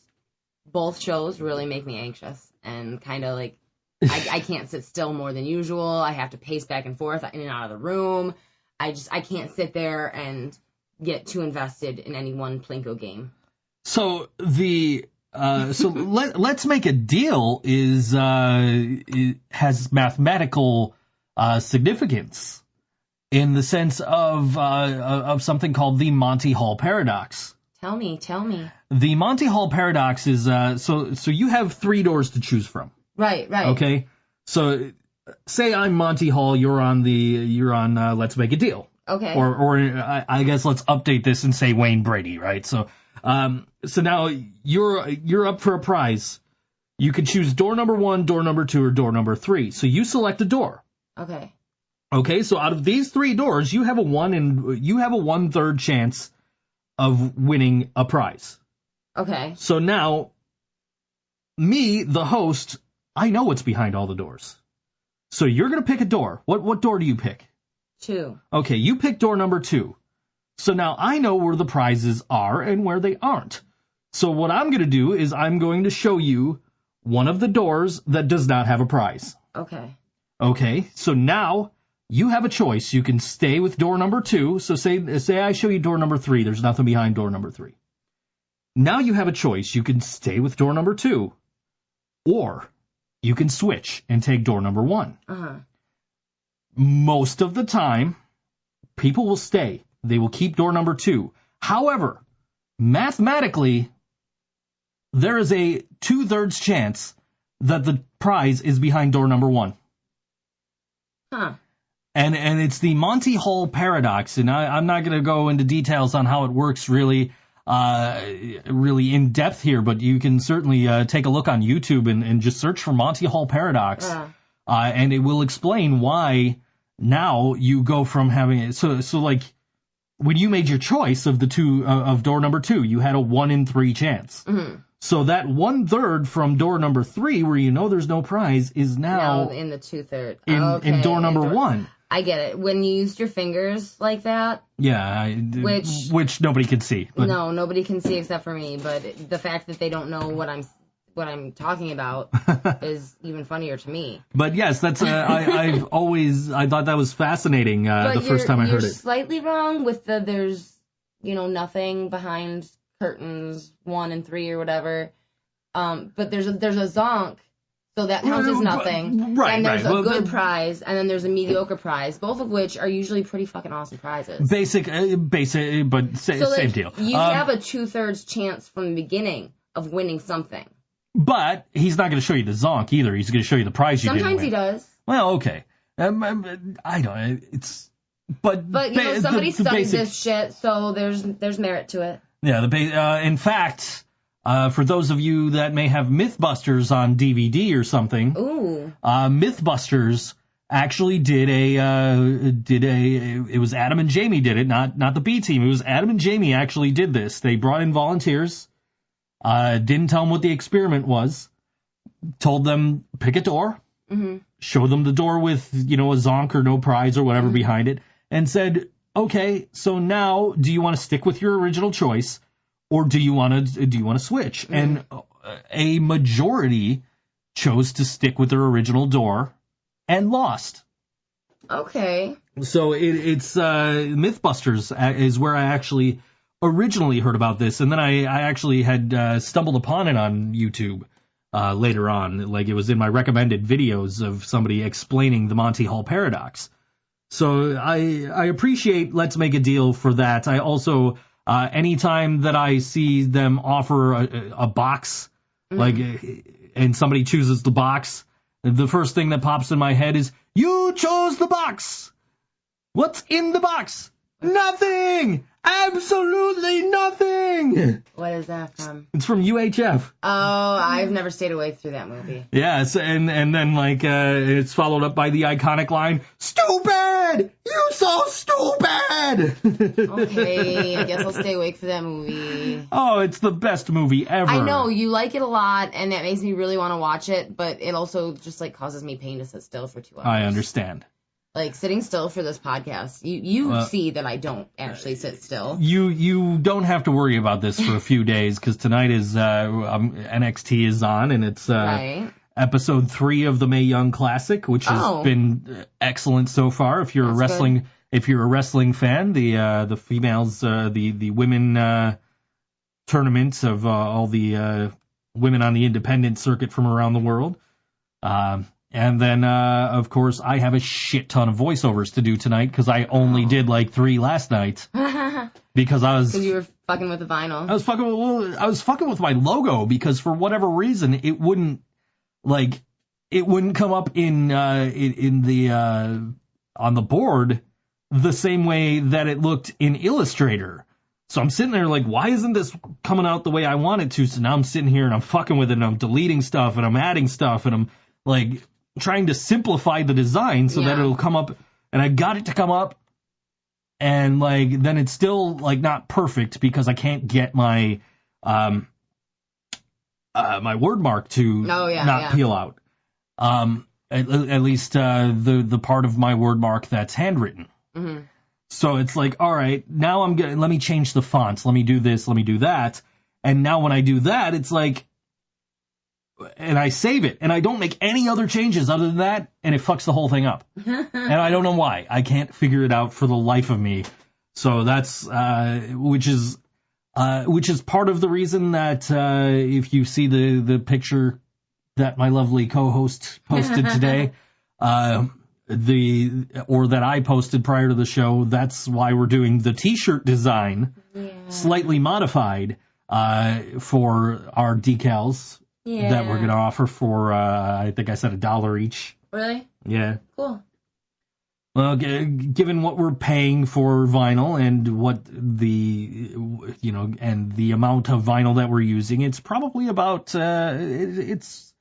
both shows really make me anxious and kind of like I can't sit still more than usual. I have to pace back and forth in and out of the room. I can't sit there and get too invested in any one Plinko game. So Let's Make a Deal has mathematical significance in the sense of something called the Monty Hall paradox. Tell me. The Monty Hall paradox is so you have 3 doors to choose from. Right. Okay. So say I'm Monty Hall, you're on Let's Make a Deal. Okay. Or I guess let's update this and say Wayne Brady, right? So now you're up for a prize. You can choose door number 1, door number 2, or door number 3. So you select a door. Okay. Okay, so out of these 3 doors, you have a 1/3 chance of winning a prize. Okay. So now, me, the host, I know what's behind all the doors. So you're gonna pick a door. What door do you pick? 2. Okay, you pick door number 2. So now I know where the prizes are and where they aren't. So what I'm gonna do is I'm going to show you one of the doors that does not have a prize. Okay. Okay, so now you have a choice. You can stay with door number 2. So say I show you door number 3. There's nothing behind door number 3. Now you have a choice. You can stay with door number 2, or you can switch and take door number 1. Uh-huh. Most of the time, people will stay. They will keep door number 2. However, mathematically, there is a 2/3 chance that the prize is behind door number 1. Huh. And it's the Monty Hall paradox, and I'm not going to go into details on how it works really in depth here, but you can certainly take a look on YouTube and just search for Monty Hall paradox, and it will explain why now you go from having it. So like when you made your choice of the of door number 2, you had a 1 in 3 chance. Mm-hmm. So that 1/3 from door number 3, where you know there's no prize, is now in the 2/3 in door number 1. I get it. When you used your fingers like that. Yeah, which nobody can see. But. No, nobody can see except for me. But the fact that they don't know what I'm talking about is even funnier to me. But yes, that's I thought that was fascinating the first time I heard it. You're slightly wrong with there's nothing behind curtains 1 and 3 or whatever. But there's a zonk. So that counts as nothing. Right, and there's right. a good prize, and then there's a mediocre prize, both of which are usually pretty fucking awesome prizes. Basic, but same deal. You have a 2/3 chance from the beginning. of winning something. But he's not going to show you the zonk either. He's going to show you the prize you didn't win. Sometimes he does. Well, okay. I don't. It's but somebody studied this shit, so there's merit to it. Yeah. In fact, for those of you that may have MythBusters on DVD or something, MythBusters actually did it was Adam and Jamie did it, not the B team. It was Adam and Jamie actually did this. They brought in volunteers, didn't tell them what the experiment was, told them pick a door, show them the door with, a zonk or no prize or whatever behind it, and said, okay, so now do you want to stick with your original choice, or do you want to switch? And a majority chose to stick with their original door and lost. Okay. So it's MythBusters is where I actually originally heard about this, and then I actually had stumbled upon it on YouTube later on. Like, it was in my recommended videos of somebody explaining the Monty Hall paradox. So I appreciate Let's Make a Deal for that. I also, anytime that I see them offer a box, and somebody chooses the box, the first thing that pops in my head is, you chose the box! What's in the box? Nothing! Absolutely nothing! What is that from? It's from UHF. Oh, I've never stayed awake through that movie. Yes, and then it's followed up by the iconic line, "Stupid! You so stupid!" Okay, I guess I'll stay awake for that movie. Oh, it's the best movie ever. I know, you like it a lot, and it makes me really want to watch it, but it also just, causes me pain to sit still for 2 hours. I understand. Sitting still for this podcast, you see that I don't actually sit still. You don't have to worry about this for a few days, because tonight is NXT is on, and it's episode 3 of the Mae Young Classic, which has been excellent so far. If you're a wrestling fan, the females, the women tournaments of all the women on the independent circuit from around the world. And then, of course, I have a shit ton of voiceovers to do tonight, because I only did 3 last night. Because you were fucking with the vinyl. I was fucking with my logo, because for whatever reason it wouldn't come up in the on the board the same way that it looked in Illustrator. So I'm sitting there why isn't this coming out the way I want it to? So now I'm sitting here and I'm fucking with it, and I'm deleting stuff and I'm adding stuff, and I'm trying to simplify the design so that it'll come up, and I got it to come up, and then it's still not perfect, because I can't get my my word mark to peel out. At least the part of my word mark that's handwritten. Mm-hmm. So it's all right, now let me change the fonts, let me do this, let me do that, and now when I do that, it's and I save it, and I don't make any other changes other than that, and it fucks the whole thing up. And I don't know why. I can't figure it out for the life of me. So that's, which is part of the reason that, if you see the picture that my lovely co-host posted today, or that I posted prior to the show, that's why we're doing the t-shirt design, slightly modified, for our decals. Yeah. That we're going to offer for, I think I said $1 each. Really? Yeah. Cool. Well, given what we're paying for vinyl and what and the amount of vinyl that we're using, it's probably about, it's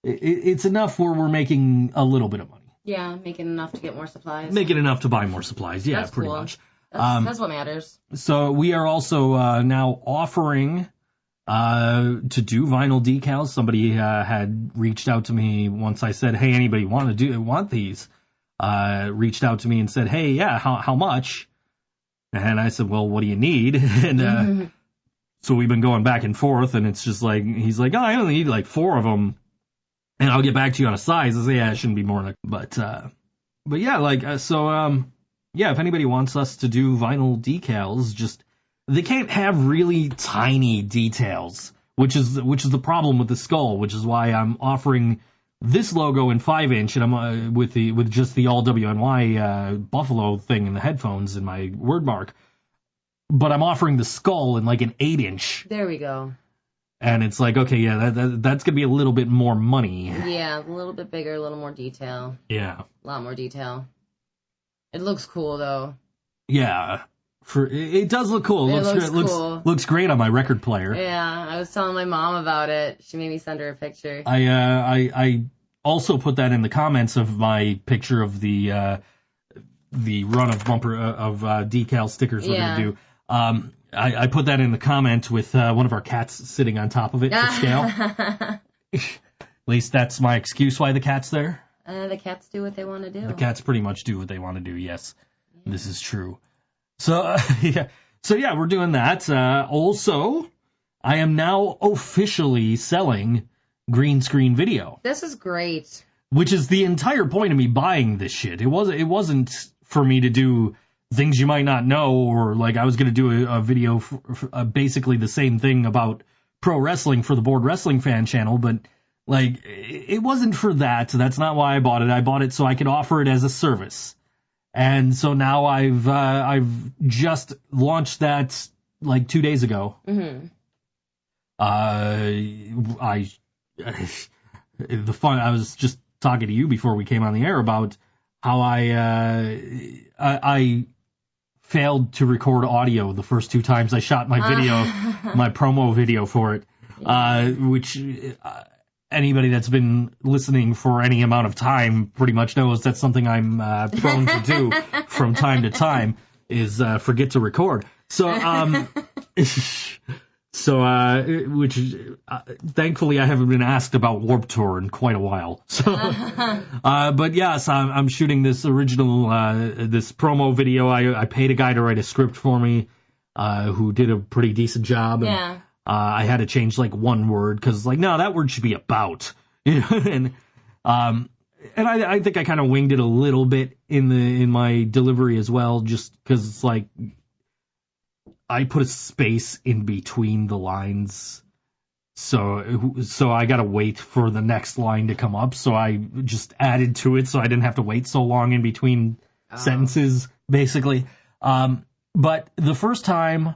enough where we're making a little bit of money. Yeah, making enough to get more supplies. Making enough to buy more supplies. Yeah, that's pretty cool. Much. That's what matters. So we are also now offering to do vinyl decals. Somebody had reached out to me once I said, hey, anybody want these? Reached out to me and said, hey, yeah, how much? And I said, well, what do you need? And so we've been going back and forth, and it's just he's like, oh, I only need 4 of them, and I'll get back to you on a size. I say, yeah, it shouldn't be more than but yeah, yeah, if anybody wants us to do vinyl decals, they can't have really tiny details, which is the problem with the skull, which is why I'm offering this logo in 5-inch, and I'm with just the all WNY Buffalo thing in the headphones and my word mark, but I'm offering the skull in an 8-inch. There we go. And it's like, okay, yeah, that's gonna be a little bit more money. Yeah, a little bit bigger, a little more detail. Yeah. A lot more detail. It looks cool though. Yeah. It does look cool. It looks cool. Looks great on my record player. Yeah, I was telling my mom about it. She made me send her a picture. I also put that in the comments of my picture of the run of bumper of decal stickers we're gonna do. I put that in the comment with one of our cats sitting on top of it to scale. At least that's my excuse why the cat's there. The cats do what they want to do. The cats pretty much do what they want to do. Yes, this is true. So yeah, we're doing that. Also, I am now officially selling green screen video. This is great. Which is the entire point of me buying this shit. It wasn't for me to do things you might not know, or like I was going to do a video for basically the same thing about pro wrestling for the Board Wrestling Fan channel, but like it wasn't for that. That's not why I bought it. I bought it so I could offer it as a service. And so now I've just launched that like 2 days ago. Mm-hmm. I was just talking to you before we came on the air about how I failed to record audio the first 2 times I shot my video, my promo video for it, which anybody that's been listening for any amount of time pretty much knows that's something I'm prone to do from time to time is forget to record. So, which thankfully I haven't been asked about Warped Tour in quite a while. So, but yes, I'm shooting this original this promo video. I paid a guy to write a script for me, who did a pretty decent job. And, I had to change like one word because like no, that word should be about. And I think I kind of winged it a little bit in my delivery as well, just because it's like. I put a space in between the lines, so I gotta wait for the next line to come up. So I just added to it, so I didn't have to wait so long in between sentences, basically. But the first time,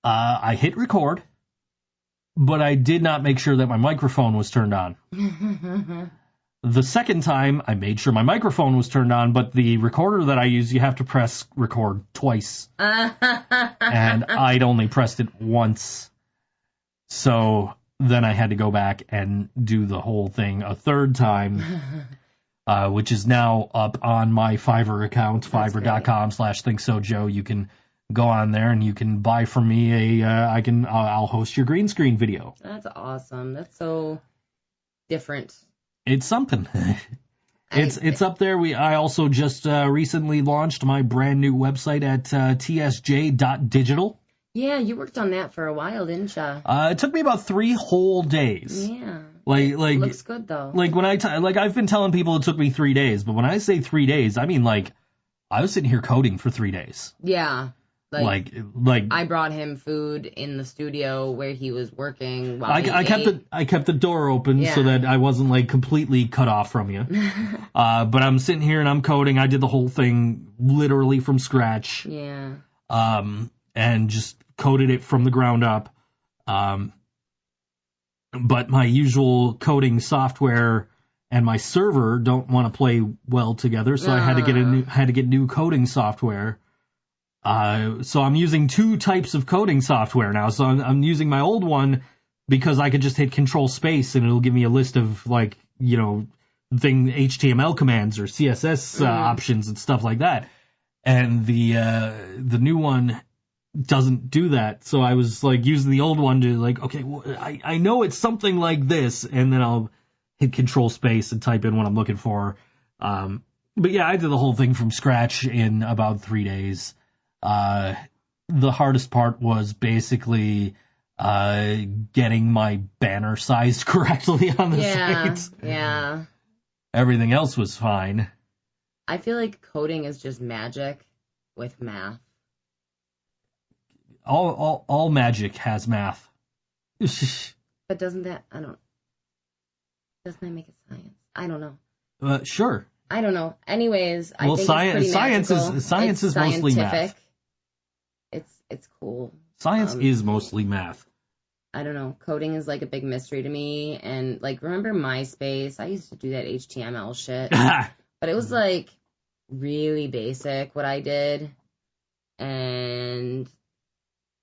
I hit record, but I did not make sure that my microphone was turned on. The second time, I made sure my microphone was turned on, but the recorder that I use, you have to press record twice. And I'd only pressed it once. So then I had to go back and do the whole thing a third time, which is now up on my Fiverr account, fiverr.com/ThinkSoJoe. You can go on there and you can buy from me I'll host your green screen video. That's awesome. That's so different. It's something. It's up there. I also just recently launched my brand new website at tsj.digital. Yeah, you worked on that for a while, didn't you? It took me about 3 whole days. Yeah. Like it looks good though. Like when I've been telling people it took me 3 days, but when I say 3 days, I mean like I was sitting here coding for 3 days. Yeah. Like I brought him food in the studio where he was working while I kept the door open so that I wasn't like completely cut off from you. But I'm sitting here and I'm coding. I did the whole thing literally from scratch. Yeah. And just coded it from the ground up. But my usual coding software and my server don't want to play well together, so I had to get new coding software. So I'm using 2 types of coding software now. So I'm using my old one because I could just hit Control Space and it'll give me a list of like, HTML commands or CSS options and stuff like that. And the new one doesn't do that. So I was like using the old one to like, okay, well, I know it's something like this, and then I'll hit Control Space and type in what I'm looking for. But yeah, I did the whole thing from scratch in about 3 days. The hardest part was basically getting my banner sized correctly on the site. Yeah. Everything else was fine. I feel like coding is just magic with math. All magic has math. But doesn't that make it science? I don't know. Sure. I don't know. Anyways, I think science is mostly math. It's cool. Science is mostly math. I don't know, coding is like a big mystery to me. And like, remember MySpace? I used to do that HTML shit, but it was like really basic what I did. And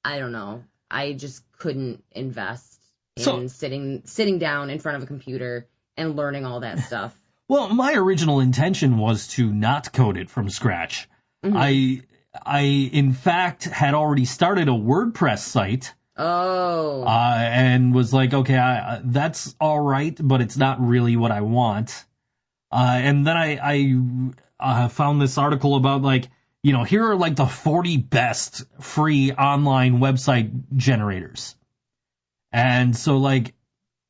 I don't know. I just couldn't invest in sitting down in front of a computer and learning all that stuff. Well, my original intention was to not code it from scratch. Mm-hmm. I in fact had already started a WordPress site. Oh. And was like, okay, that's all right, but it's not really what I want. And then I found this article about like, you know, here are like the 40 best free online website generators. And so like,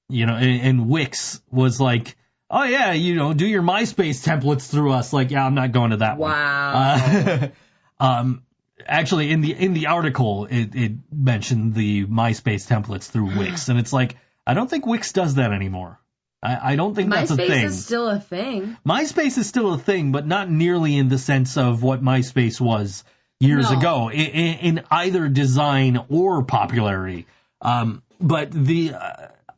you know, and Wix was like, oh yeah, you know, do your MySpace templates through us. Like, yeah, I'm not going to that one. Wow. Actually, in the article, it mentioned the MySpace templates through Wix, and it's like, I don't think Wix does that anymore. I don't think that's a thing. MySpace is still a thing. MySpace is still a thing, but not nearly in the sense of what MySpace was years ago, in either design or popularity. But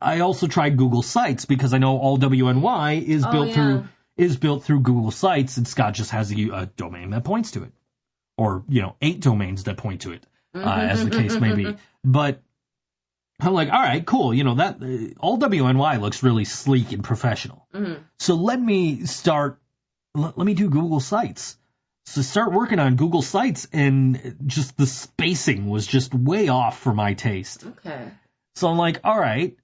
I also tried Google Sites because I know all WNY is built through Google Sites, and Scott just has a domain that points to it. Or, you know, 8 domains that point to it, as the case may be. But I'm like, all right, cool. You know, that all WNY looks really sleek and professional. Mm-hmm. So let me do Google Sites. So start working on Google Sites, and just the spacing was just way off for my taste. Okay. So I'm like, all right,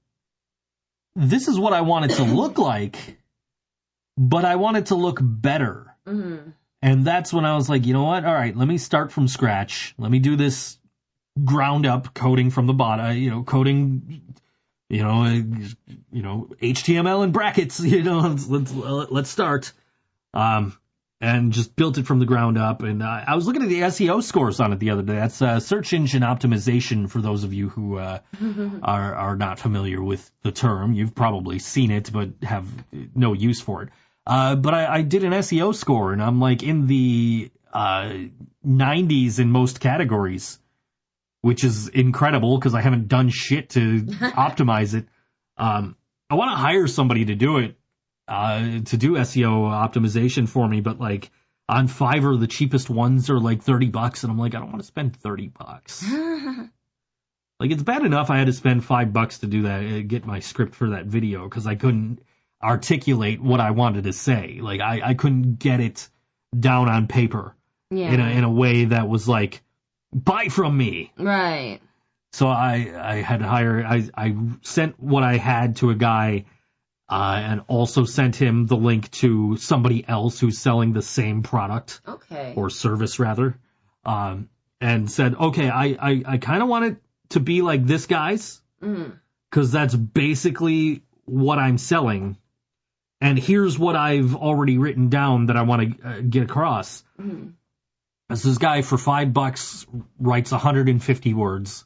this is what I want it to look like, but I want it to look better. Mm-hmm. And that's when I was like, you know what? All right, let me start from scratch. Let me do this ground up coding from the bottom, you know, coding, you know, HTML and brackets, you know, let's start. And just built it from the ground up. And I was looking at the SEO scores on it the other day. That's search engine optimization for those of you who are not familiar with the term. You've probably seen it, but have no use for it. But I did an SEO score, and I'm like in the 90s in most categories, which is incredible because I haven't done shit to optimize it. I want to hire somebody to do it, to do SEO optimization for me, but like on Fiverr, the cheapest ones are like $30, and I'm like, I don't want to spend $30. Like, it's bad enough I had to spend $5 to do that, get my script for that video, because I couldn't articulate what I wanted to say. Like, I couldn't get it down on paper in a way that was like, buy from me. Right. So I had to hire, I sent what I had to a guy, and also sent him the link to somebody else who's selling the same product. Okay. Or service, rather. And said, okay, I kind of want it to be like this guy's, because that's basically what I'm selling. And here's what I've already written down that I want to get across. Mm-hmm. This guy for $5 writes 150 words.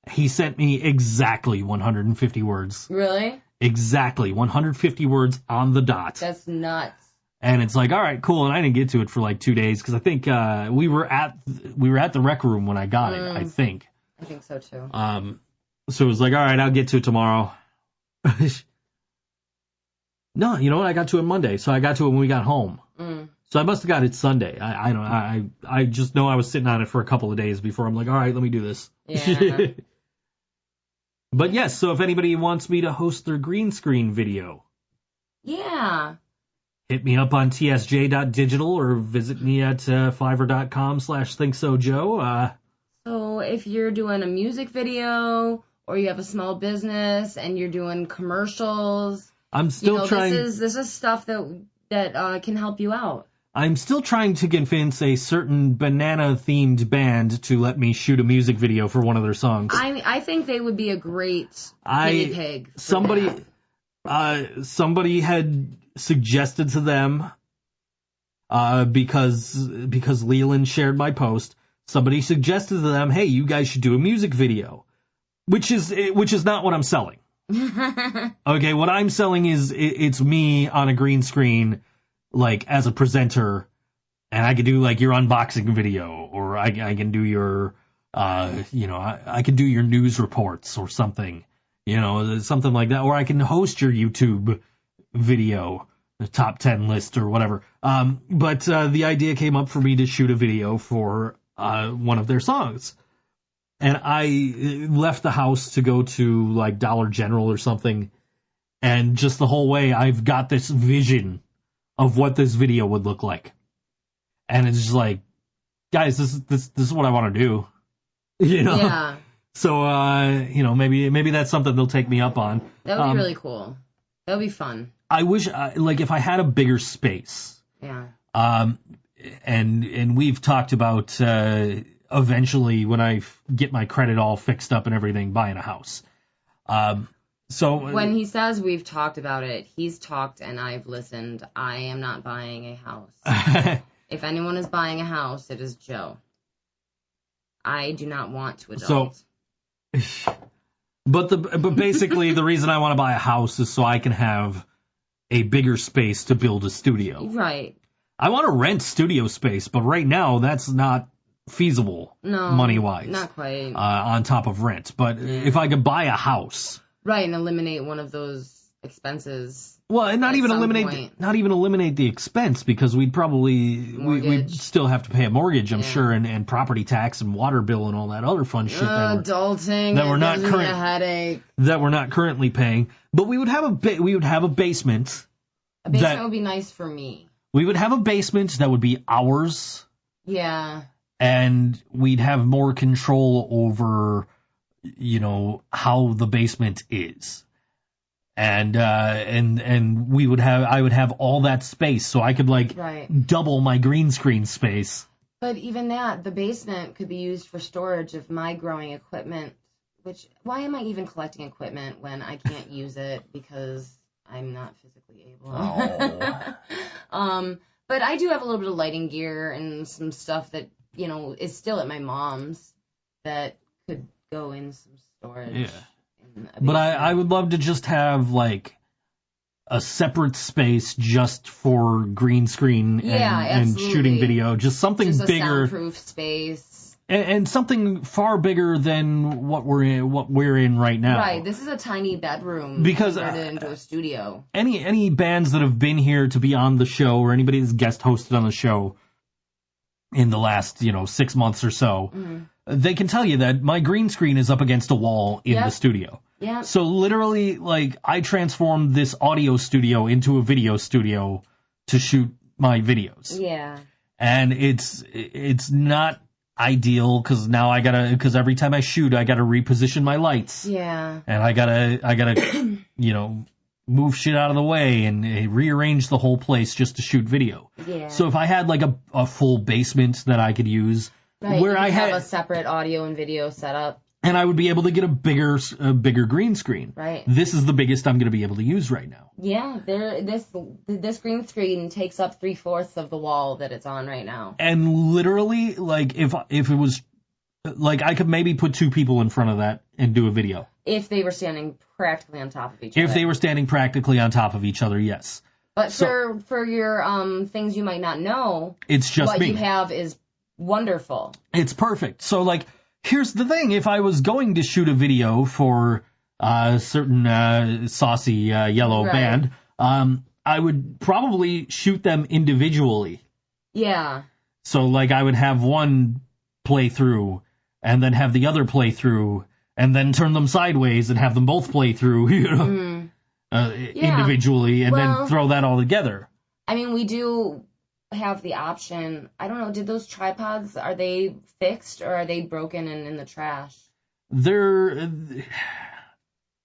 He sent me exactly 150 words. Really? Exactly. 150 words on the dot. That's nuts. And it's like, all right, cool. And I didn't get to it for like 2 days because I think we were at the rec room when I got it, I think. I think so too. So it was like, all right, I'll get to it tomorrow. No, you know what? I got to it Monday, so I got to it when we got home. So I must have got it Sunday. I just know I was sitting on it for a couple of days before I'm like, all right, let me do this. Yeah. But yes, so if anybody wants me to host their green screen video, hit me up on tsj.digital or visit me at fiverr.com/ThinkSoJoe. So if you're doing a music video or you have a small business and you're doing commercials, I'm still trying. This is stuff that can help you out. I'm still trying to convince a certain banana-themed band to let me shoot a music video for one of their songs. I think they would be a great guinea pig. Somebody had suggested to them, because Leland shared my post. Somebody suggested to them, hey, you guys should do a music video, which is not what I'm selling. Okay, what I'm selling is it's me on a green screen, like as a presenter, and I could do like your unboxing video, or I can do your I can do your news reports or something. You know, something like that. Or I can host your YouTube video, the top 10 list or whatever. But the idea came up for me to shoot a video for one of their songs. And I left the house to go to like Dollar General or something. And just the whole way, I've got this vision of what this video would look like. And it's just like, guys, this is what I want to do. You know? Yeah. So, you know, maybe that's something they'll take me up on. That would be really cool. That would be fun. I wish, like, if I had a bigger space. Yeah. And we've talked about eventually when I get my credit all fixed up and everything, buying a house. So when he says we've talked about it, he's talked and I've listened. I am not buying a house. If anyone is buying a house, it is Joe. I do not want to adult. But basically the reason I want to buy a house is so I can have a bigger space to build a studio. Right. I want to rent studio space, but right now that's not feasible money-wise. Not quite. On top of rent. But if I could buy a house. Right, and eliminate one of those expenses. Well, and not even eliminate the expense, because we'd still have to pay a mortgage, I'm sure, and property tax and water bill and all that other fun shit adulting that we're not a headache. That we're not currently paying. But we would have a basement. A basement would be nice for me. We would have a basement that would be ours. Yeah. And we'd have more control over, you know, how the basement is. And I would have all that space, so I could double my green screen space. But even that, the basement could be used for storage of my growing equipment, which, why am I even collecting equipment when I can't use it because I'm not physically able? Oh. But I do have a little bit of lighting gear and some stuff that, you know, is still at my mom's that could go in some storage. Yeah. But I would love to just have, like, a separate space just for green screen and shooting video. Just something just bigger. A soundproof space. And something far bigger than what we're in right now. Right. This is a tiny bedroom. Because turned it into a studio. Any bands that have been here to be on the show, or anybody that's guest hosted on the show in the last, 6 months or so, they can tell you that my green screen is up against a wall in the studio. Yeah. So literally, like, I transformed this audio studio into a video studio to shoot my videos. Yeah. And it's not ideal because every time I shoot, I gotta reposition my lights. Yeah. And I gotta move shit out of the way and rearrange the whole place just to shoot video. Yeah. So if I had like a full basement that I could use, right, where I have a separate audio and video setup. And I would be able to get a bigger green screen. Right. This is the biggest I'm going to be able to use right now. Yeah, this green screen takes up 3/4 of the wall that it's on right now. And literally, like, if it was, like, I could maybe put 2 people in front of that and do a video. If they were standing practically on top of each other. If they were standing practically on top of each other, yes. But for your things you might not know, it's just what me. you have is wonderful. It's perfect. So, like, here's the thing. If I was going to shoot a video for a certain saucy yellow band, I would probably shoot them individually. Yeah. So, like, I would have one play through and then have the other play through and then turn them sideways and have them both play through, individually, and then throw that all together. I mean, we do have the option. I don't know, did those tripods, are they fixed or are they broken and in the trash? They're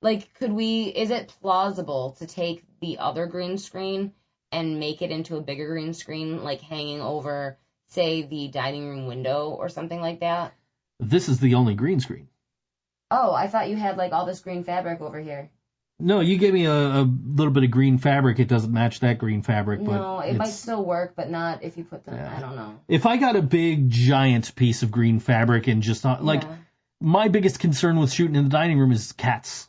like, is it plausible to take the other green screen and make it into a bigger green screen, like hanging over, say, the dining room window or something like that? This is the only green screen. Oh, I thought you had, like, all this green fabric over here. No, you gave me a little bit of green fabric. It doesn't match that green fabric. No, but it might still work, but not if you put them, I don't know. If I got a big, giant piece of green fabric and just not, like, my biggest concern with shooting in the dining room is cats.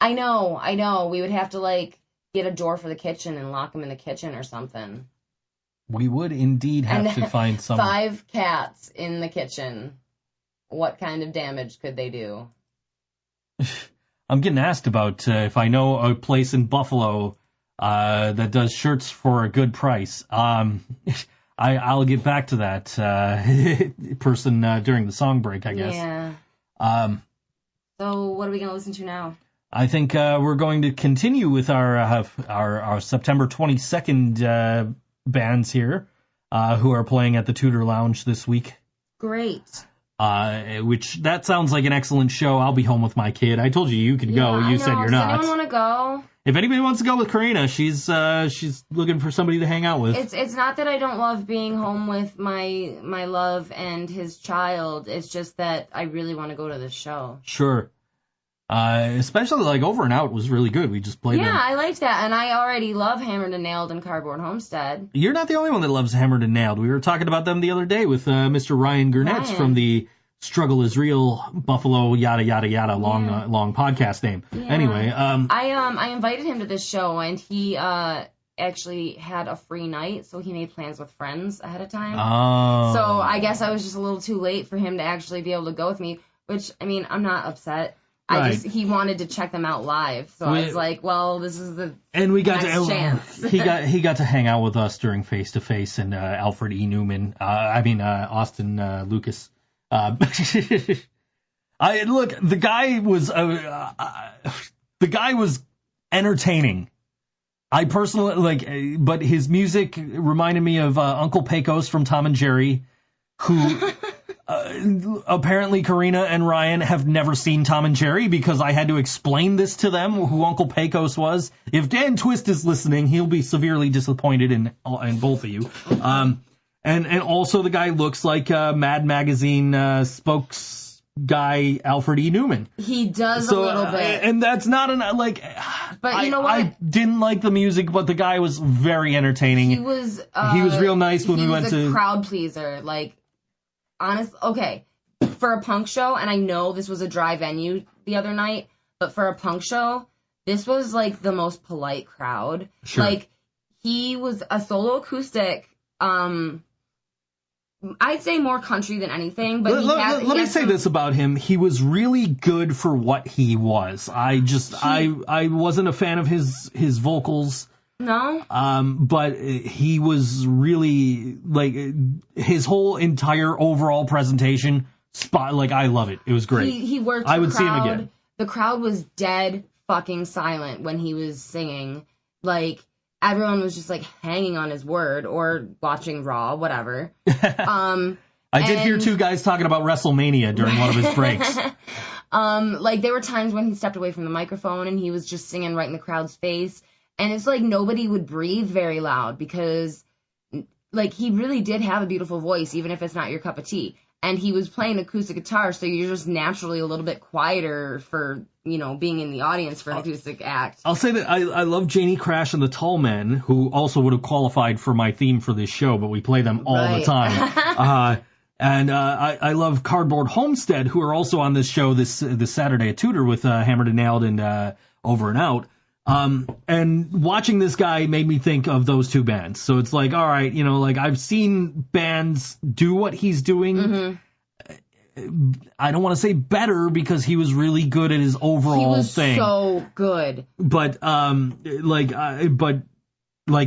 I know. We would have to, like, get a door for the kitchen and lock them in the kitchen or something. We would indeed have to find some. 5 cats in the kitchen. What kind of damage could they do? I'm getting asked about if I know a place in Buffalo that does shirts for a good price. I'll get back to that person during the song break, I guess. Yeah. So what are we going to listen to now? I think we're going to continue with our September 22nd bands here who are playing at the Tudor Lounge this week. Great. Which that sounds like an excellent show. I'll be home with my kid. I told you could go. You said you're not. Does anyone want to go? If anybody wants to go with Karina, she's looking for somebody to hang out with. It's not that I don't love being home with my love and his child. It's just that I really want to go to this show. Sure. Especially like Over and Out was really good. We just played them. Yeah, I liked that, and I already love Hammered and Nailed and Cardboard Homestead. You're not the only one that loves Hammered and Nailed. We were talking about them the other day with Mr. Ryan Gurnett from the Struggle is Real Buffalo yada yada yada long podcast name. Yeah. Anyway, I invited him to this show, and he actually had a free night, so he made plans with friends ahead of time. Oh. So I guess I was just a little too late for him to actually be able to go with me, which, I mean, I'm not upset. Right. He wanted to check them out live, so I was like, well, this is the next chance. he got to hang out with us during Face to Face and Alfred E. Newman. Austin Lucas. The guy was entertaining. I personally but his music reminded me of Uncle Pecos from Tom and Jerry, who. Apparently Karina and Ryan have never seen Tom and Jerry because I had to explain this to them, who Uncle Pecos was. If Dan Twist is listening, he'll be severely disappointed in both of you. And also the guy looks like Mad Magazine spokes guy Alfred E. Newman. He does a little bit. And that's not but you know what? I didn't like the music, but the guy was very entertaining. He was real nice when we went to... He was a crowd pleaser, okay, for a punk show, and I know this was a dry venue the other night, but for a punk show, this was, the most polite crowd. Sure. He was a solo acoustic, I'd say more country than anything, but let me say this about him. He was really good for what he was. I wasn't a fan of his vocals. No. But he was really his whole entire overall presentation I love it. It was great. He worked. I would see him again. The crowd was dead fucking silent when he was singing. Everyone was just hanging on his word or watching Raw, whatever. I did hear two guys talking about WrestleMania during one of his breaks. There were times when he stepped away from the microphone and he was just singing right in the crowd's face. And it's nobody would breathe very loud because, he really did have a beautiful voice, even if it's not your cup of tea. And he was playing acoustic guitar, so you're just naturally a little bit quieter for, being in the audience for an acoustic act. I'll say that I love Janie Crash and the Tall Men, who also would have qualified for my theme for this show, but we play them all the time. And I love Cardboard Homestead, who are also on this show this Saturday at Tudor with Hammered and Nailed and Over and Out. And watching this guy made me think of those two bands. So it's all right, I've seen bands do what he's doing. Mm-hmm. I don't want to say better because he was really good at his overall thing. He was so good. But,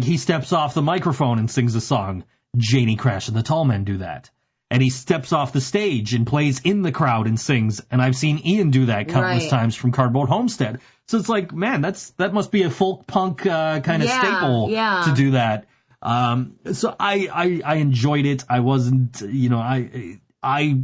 he steps off the microphone and sings a song. Janie Crash and the Tall Men do that. And he steps off the stage and plays in the crowd and sings. And I've seen Ian do that countless times from Cardboard Homestead. So it's man, that must be a folk punk kind of staple to do that. So I enjoyed it. I wasn't, I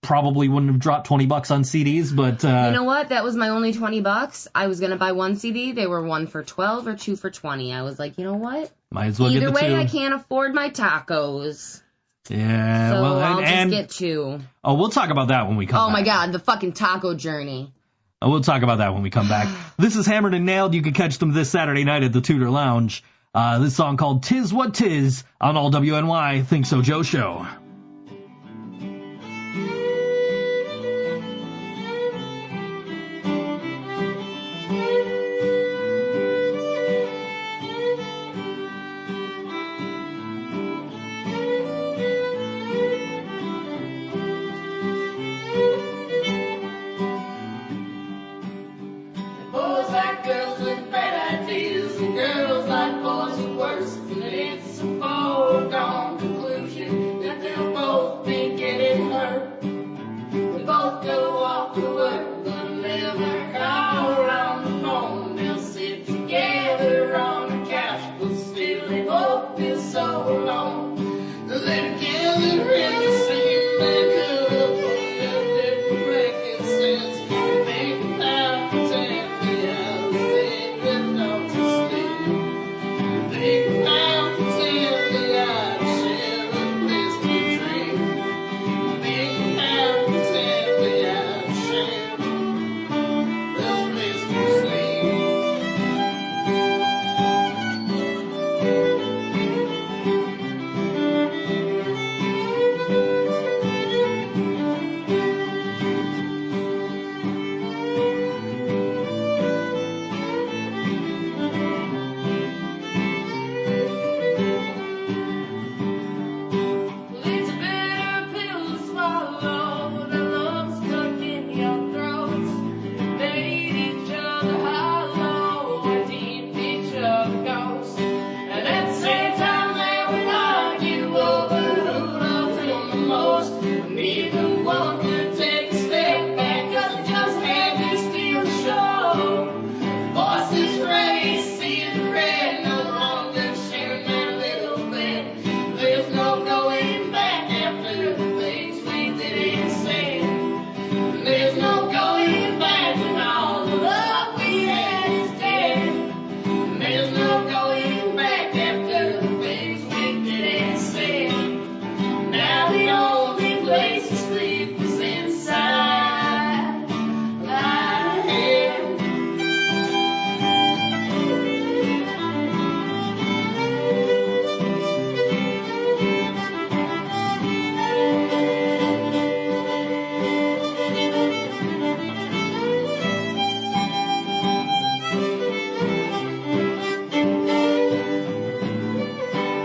probably wouldn't have dropped $20 on CDs, but you know what? That was my only $20. I was gonna buy one CD. They were one for $12 or two for $20. I was like, you know what? Might as well Either get the way, two. I can't afford my tacos. Yeah, so I'll just get two. Oh, we'll talk about that when we come back. Oh my God, the fucking taco journey. We'll talk about that when we come back. This is Hammered and Nailed. You can catch them this Saturday night at the Tudor Lounge. This song called "'Tis What 'Tis" on all WNY ThinkSoJoe Show. off to work, but never call on the phone. They'll sit together on the couch, but still they both feel so alone. They're together in the same bed, cuddled up on different blanket sets. Think about pretend the hours they drift off to sleep. Think about pretend the hours share a place to drink. Think about pretend the hours share a place to sleep. It's a bitter pill to swallow. The love stuck in your throats. Made each other hollow. Or deep each other goes. And at the same time they would argue over who loved him the most. Neither one could take a step back, 'cause they just had to steal the show. Voices raised, seeing red, no longer sharing that little bit. There's no going back after the things we did and said. There's no going back when all the love we had is dead. There's no going back after the things we did and said. Now the only place to sleep is inside my head.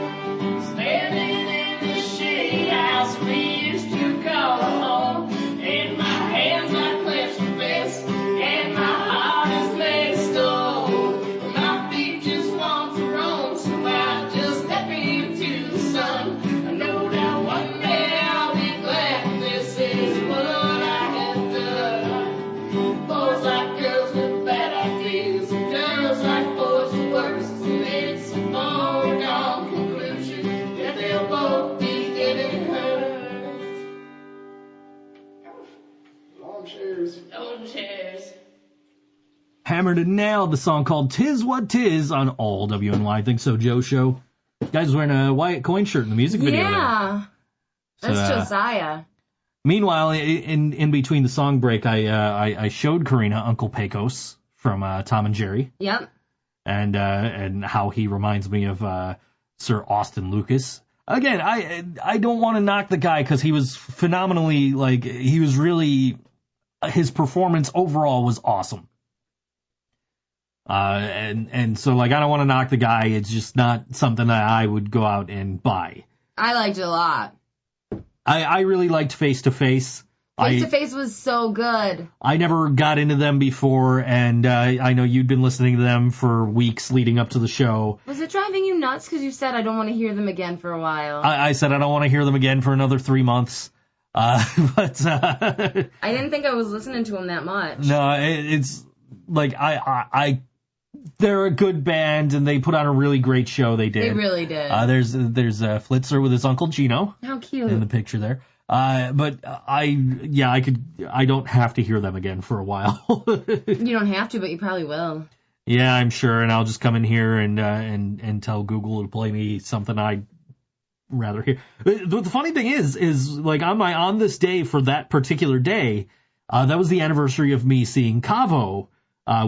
Standing in the shitty house we used to call home, and my hands are clenched to fists, and my heart is made of stone. My feet just want to roam, so I just step into the sun. I know that one day I'll be glad this is what I have done. Boys like girls with bad ideas, and girls like boys with worse, and it's a foregone conclusion that they'll both be getting hurt. Lawn chairs. Lawn chairs. Hammered and nailed the song called "'Tis What 'Tis" on all WNY ThinkSoJoe Show. Guy's wearing a Wyatt Coyne shirt in the music video. Yeah. there. That's So, Josiah. Meanwhile, in between the song break, I showed Karina Uncle Pecos from Tom and Jerry, Yep. and how he reminds me of Sir Austin Lucas. Again, I don't want to knock the guy because he was phenomenally, like, he was really, his performance overall was awesome. And so, like, I don't want to knock the guy. It's just not something that I would go out and buy. I liked it a lot. I really liked Face to Face. Face to Face was so good. I never got into them before, and I know you'd been listening to them for weeks leading up to the show. Was it driving you nuts because you said I don't want to hear them again for a while? I said I don't want to hear them again for another 3 months. But I didn't think I was listening to them that much. no, it's like they're a good band, and they put on a really great show. They did. They really did. There's Flitzer with his Uncle Gino How cute. in the picture there. But I don't have to hear them again for a while. You don't have to, but you probably will. Yeah, I'm sure, and I'll just come in here and tell Google to play me something I'd rather hear. The funny thing is like on this day for that particular day, that was the anniversary of me seeing Cavo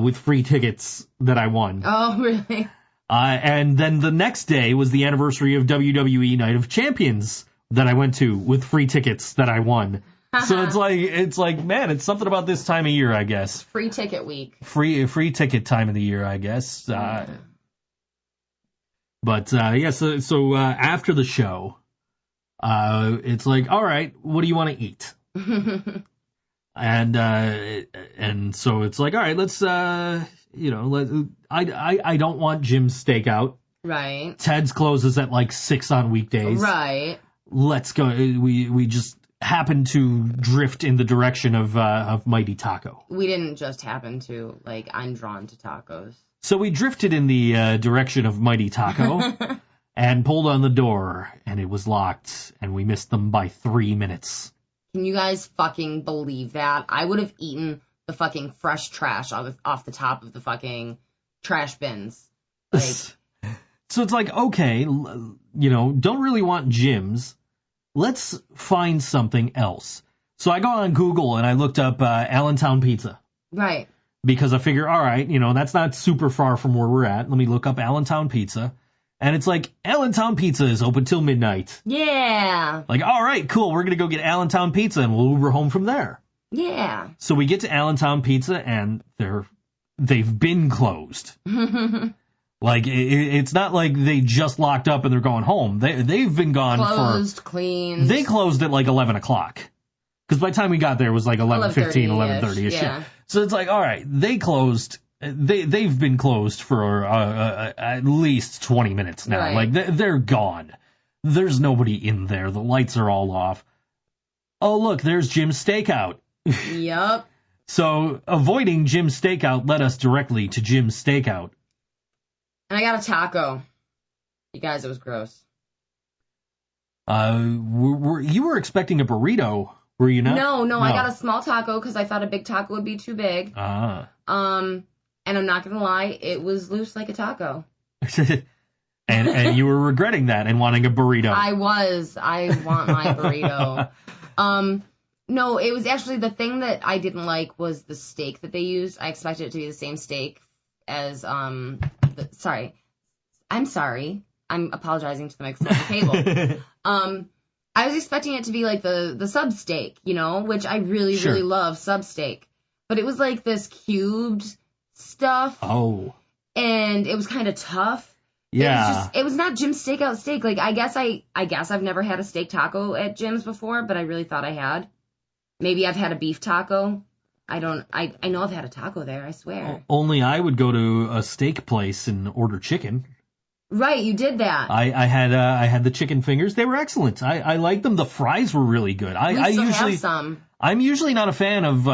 with free tickets that I won. Oh, really? And then the next day was the anniversary of WWE Night of Champions that I went to with free tickets that I won. So it's like, man, it's something about this time of year, I guess. Free ticket week. Free ticket time of the year, I guess. But yeah, so after the show, it's like, all right, what do you want to eat? And so it's like, all right, let's I don't want Jim's Steakout. Right. Ted's closes at like 6 on weekdays. Right. Let's go. We just happened to drift in the direction of Mighty Taco. We didn't just happen to. Like, I'm drawn to tacos. So we drifted in the direction of Mighty Taco and pulled on the door, and it was locked, and we missed them by 3 minutes. Can you guys fucking believe that? I would have eaten the fucking fresh trash off the top of the fucking trash bins. Like, so it's like, okay, don't really want gyms. Let's find something else. So I go on Google and I looked up Allentown Pizza. right. Because I figure, all right, that's not super far from where we're at. Let me look up Allentown Pizza. And it's like, Allentown Pizza is open till midnight. Yeah. Like, all right, cool. We're going to go get Allentown Pizza and we'll Uber home from there. Yeah. So we get to Allentown Pizza and they've been closed. Like, it's not like they just locked up and they're going home. They've been gone cleaned. They closed at like 11 o'clock. Because by the time we got there, it was like 11:15, 11:30-ish. Yeah. So it's like, all right, they closed. They've been closed for at least 20 minutes now. Right. Like, they're gone. There's nobody in there. The lights are all off. Oh, look, there's Jim's Steakout. Yup. So avoiding Jim's Steakout led us directly to Jim's Steakout. And I got a taco. You guys, it was gross. You were expecting a burrito, were you not? No, I got a small taco because I thought a big taco would be too big. Ah. And I'm not gonna lie, it was loose like a taco. and you were regretting that and wanting a burrito. I want my burrito. No, it was actually the thing that I didn't like was the steak that they used. I expected it to be the same steak as sorry. I'm sorry. I'm apologizing to the mix at the table. I was expecting it to be like the sub steak, which I really, really love sub steak. But it was like this cubed stuff. Oh. And it was kind of tough. Yeah. It was not Jim's Steakout steak. Like, I guess I've never had a steak taco at Jim's before, but I really thought I had. Maybe I've had a beef taco. I know I've had a taco there, I swear. Only I would go to a steak place and order chicken. Right, you did that. I had the chicken fingers. They were excellent. I liked them. The fries were really good. We still have some. I'm usually not a fan of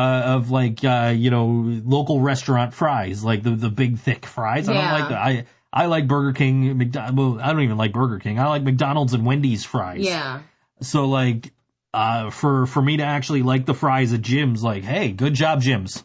local restaurant fries, like the big thick fries. I don't like that. I like Burger King, well, I don't even like Burger King. I like McDonald's and Wendy's fries. Yeah. So like for me to actually like the fries at Jim's, like, hey, good job, Jim's.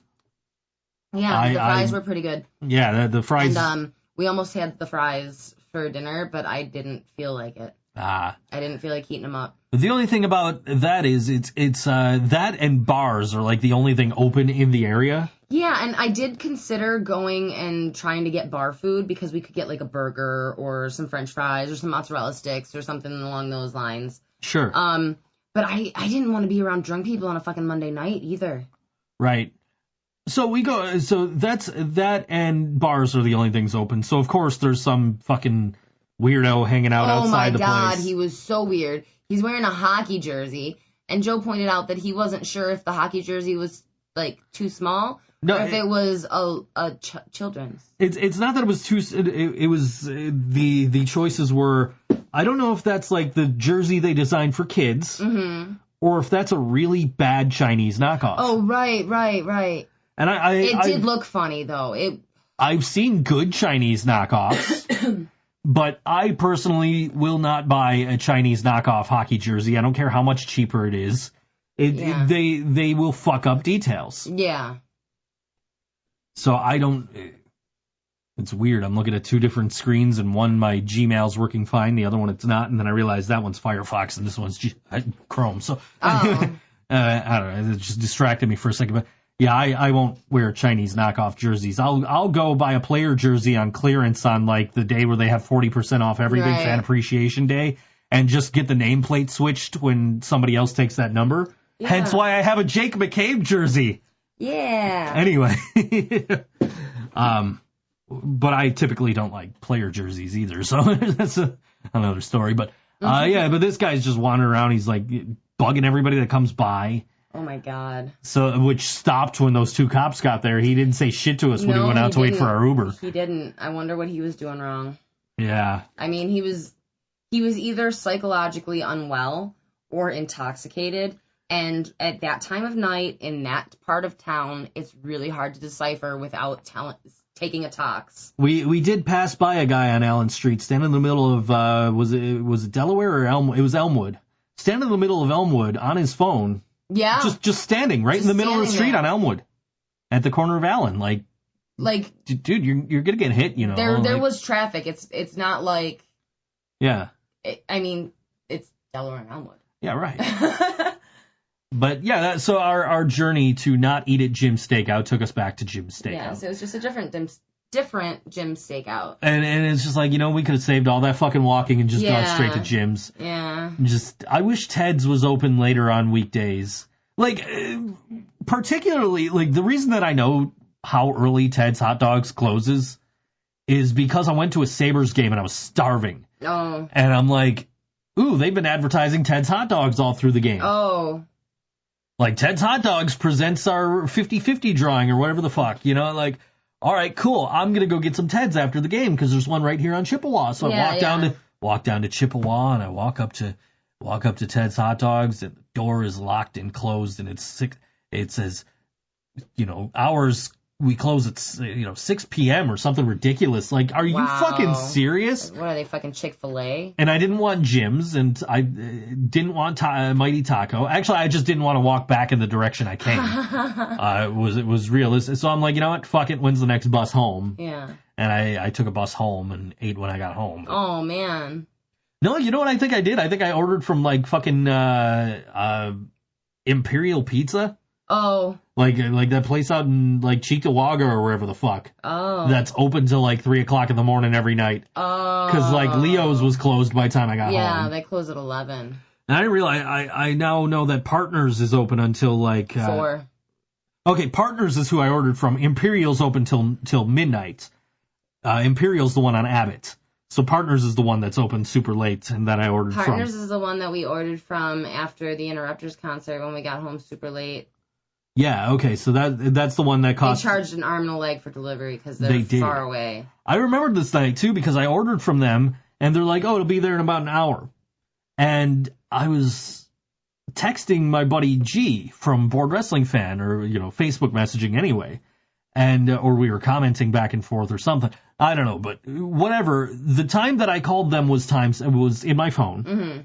Yeah, the fries were pretty good. Yeah, the fries. And we almost had the fries for dinner, but I didn't feel like it. I didn't feel like heating them up. The only thing about that is it's that and bars are like the only thing open in the area. Yeah, and I did consider going and trying to get bar food because we could get like a burger or some French fries or some mozzarella sticks or something along those lines. Sure. But I didn't want to be around drunk people on a fucking Monday night either. Right. So that and bars are the only things open. So of course there's some fucking weirdo hanging out outside the place. Oh my God, he was so weird. He's wearing a hockey jersey, and Joe pointed out that he wasn't sure if the hockey jersey was like too small or if it was a children's. It's not that it was too. It was the choices were. I don't know if that's like the jersey they designed for kids, or if that's a really bad Chinese knockoff. Oh right. And it did look funny though. I've seen good Chinese knockoffs. But I personally will not buy a Chinese knockoff hockey jersey. I don't care how much cheaper it is. They will fuck up details. Yeah. So I don't. It's weird. I'm looking at two different screens, and one my Gmail's working fine, the other one it's not, and then I realize that one's Firefox and this one's Chrome. So I don't know. It just distracted me for a second, but. Yeah, I won't wear Chinese knockoff jerseys. I'll go buy a player jersey on clearance on like the day where they have 40% off everything, Fan Appreciation Day, and just get the nameplate switched when somebody else takes that number. Yeah. Hence why I have a Jake McCabe jersey. Yeah. Anyway, but I typically don't like player jerseys either, so that's another story. But but this guy's just wandering around. He's like bugging everybody that comes by. Oh my God. So, which stopped when those two cops got there. He didn't say shit to us when we went out to wait for our Uber. He didn't. I wonder what he was doing wrong. Yeah. I mean, he was either psychologically unwell or intoxicated. And at that time of night, in that part of town, it's really hard to decipher without taking a tox. We did pass by a guy on Allen Street, standing in the middle of was it Delaware or Elmwood? It was Elmwood. Standing in the middle of Elmwood on his phone. Yeah. Just standing right in the middle of the street on Elmwood, at the corner of Allen. Like, dude, you're gonna get hit. You know. There was traffic. It's not like. Yeah. It's Delaware and Elmwood. Yeah. Right. But yeah, so our journey to not eat at Jim's Steakout took us back to Jim's Steakout. Yeah, so it was just a different Jim's Steakout. And it's just like, we could have saved all that fucking walking and just gone straight to Jim's. Yeah. I wish Ted's was open later on weekdays. Like, particularly, like, the reason that I know how early Ted's Hot Dogs closes is because I went to a Sabres game and I was starving. Oh. And I'm like, ooh, they've been advertising Ted's Hot Dogs all through the game. Oh. Like, Ted's Hot Dogs presents our 50-50 drawing or whatever the fuck, like, all right, cool. I'm going to go get some Ted's after the game because there's one right here on Chippewa. So I walk down to Chippewa and I walk up to Ted's Hot Dogs, and the door is locked and closed, and it says, hours, we close at 6 p.m. or something ridiculous. Like, are you fucking serious? What are they, fucking Chick-fil-A? And I didn't want Jim's, and I didn't want Mighty Taco. Actually, I just didn't want to walk back in the direction I came. It was realistic. So I'm like, you know what? Fuck it. When's the next bus home? Yeah. And I took a bus home and ate when I got home. Oh, man. No, you know what I think I did? I think I ordered from, like, fucking Imperial Pizza. Oh. Like that place out in, like, Cheektowaga or wherever the fuck. Oh. That's open till, like, 3 o'clock in the morning every night. Oh. Because, like, Leo's was closed by the time I got home. Yeah, they close at 11. And I didn't realize, I now know that Partners is open until, like... 4. Okay, Partners is who I ordered from. Imperial's open till midnight. Imperial's the one on Abbott. So Partners is the one that's open super late and that I ordered from. Partners is the one that we ordered from after the Interrupters concert when we got home super late. Yeah, okay, so that's the one that cost... They charged an arm and a leg for delivery because they're far away. I remembered this night, too, because I ordered from them, and they're like, oh, it'll be there in about an hour. And I was texting my buddy G from Board Wrestling Fan, or, Facebook messaging anyway, and or we were commenting back and forth or something. I don't know, but whatever. The time that I called them was in my phone, mm-hmm.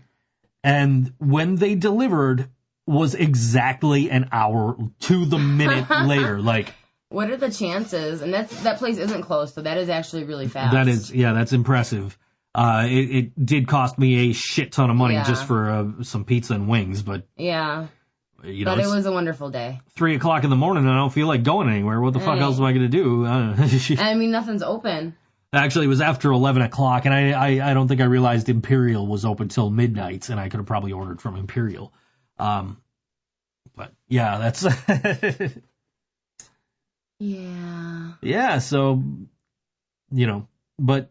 and when they delivered... was exactly an hour to the minute later. Like, what are the chances? And that place isn't close, so that is actually really fast. That's impressive. It did cost me a shit ton of money just for some pizza and wings, but yeah, but it was a wonderful day. 3 o'clock in the morning, and I don't feel like going anywhere. What the fuck else am I gonna do? I mean, nothing's open. Actually, it was after 11 o'clock, and I don't think I realized Imperial was open till midnight, and I could have probably ordered from Imperial. But yeah, that's yeah. So, but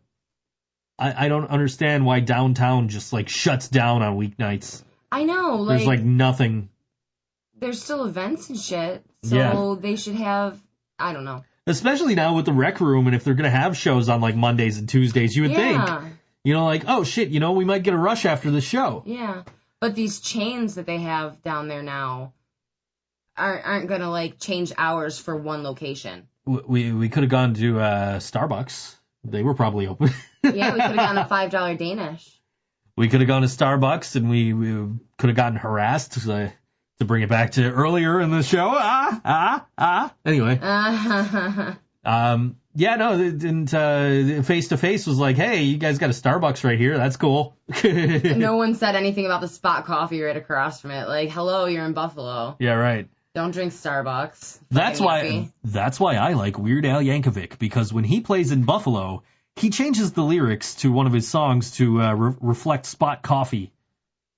I don't understand why downtown just like shuts down on weeknights. I know, there's like nothing. There's still events and shit, so they should have. I don't know. Especially now with the Rec Room, and if they're gonna have shows on like Mondays and Tuesdays, you would think, like, oh shit, we might get a rush after the show. Yeah. But these chains that they have down there now aren't going to, like, change hours for one location. We could have gone to Starbucks. They were probably open. Yeah, we could have gone to $5 Danish. We could have gone to Starbucks, and we could have gotten harassed to bring it back to earlier in the show. Anyway. Yeah, no, it didn't. Face to Face was like, hey, you guys got a Starbucks right here. That's cool. No one said anything about the Spot Coffee right across from it. Like, hello, you're in Buffalo. Yeah, right. Don't drink Starbucks. That's why I like Weird Al Yankovic, because when he plays in Buffalo, he changes the lyrics to one of his songs to reflect Spot Coffee.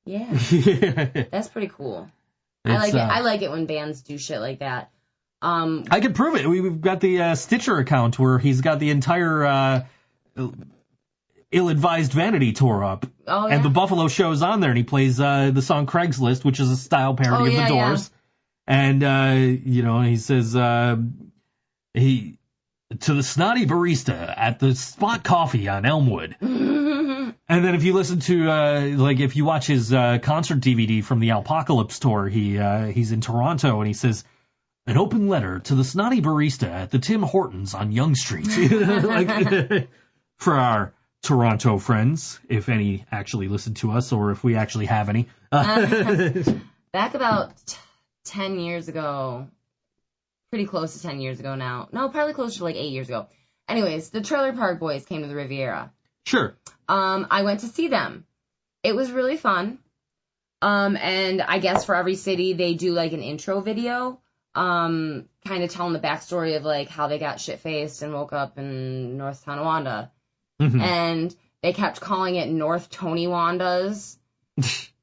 Yeah. That's pretty cool. I like it when bands do shit like that. I could prove it. We've got the Stitcher account where he's got the entire Ill-Advised Vanity tour up. Oh, yeah? And the Buffalo show's on there, and he plays the song Craigslist, which is a style parody of the Doors. Yeah. And, he says, to the snotty barista at the Spot Coffee on Elmwood. And then if you listen to, if you watch his concert DVD from the Alpocalypse tour, he's in Toronto, and he says, an open letter to the snotty barista at the Tim Hortons on Yonge Street. For our Toronto friends, if any actually listen to us, or if we actually have any. Back about 10 years ago, pretty close to 10 years ago now. No, probably closer to like 8 years ago. Anyways, the Trailer Park Boys came to the Riviera. Sure. I went to see them. It was really fun. And I guess for every city, they do like an intro video, kind of telling the backstory of like how they got shit-faced and woke up in North Tonawanda. Mm-hmm. And they kept calling it North Tonywandas.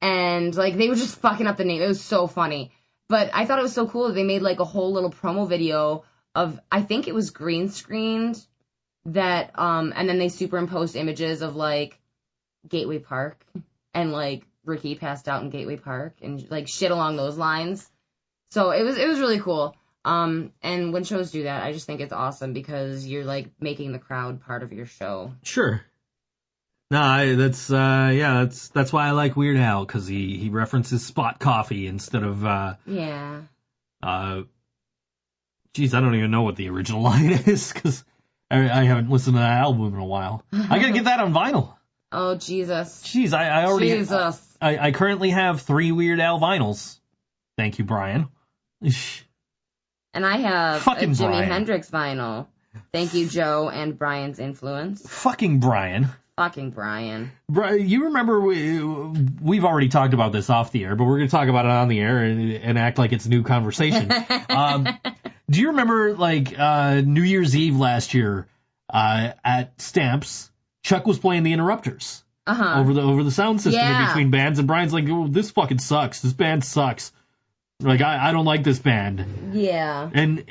And like they were just fucking up the name. It was so funny. But I thought it was so cool that they made like a whole little promo video of, I think it was green screened, that and then they superimposed images of like Gateway Park and like Ricky passed out in Gateway Park and like shit along those lines. So it was really cool. And when shows do that, I just think it's awesome because you're like making the crowd part of your show. Sure. No, that's why I like Weird Al, because he references Spot Coffee instead of Yeah. Geez, I don't even know what the original line is, because I haven't listened to that album in a while. I gotta get that on vinyl. Oh, Jesus. Jeez, I already... Jesus. I currently have 3 Weird Al vinyls. Thank you, Brian. And I have Fucking a Jimi Brian. Hendrix vinyl. Thank you, Joe and Brian's influence. Fucking Brian. Fucking Brian. Brian, you remember, we've already talked about this off the air, but we're going to talk about it on the air and act like it's new conversation. Do you remember, like, New Year's Eve last year at Stamps, Chuck was playing the Interrupters over the sound system in between bands, and Brian's like, oh, this fucking sucks. This band sucks. Like, I don't like this band. Yeah. And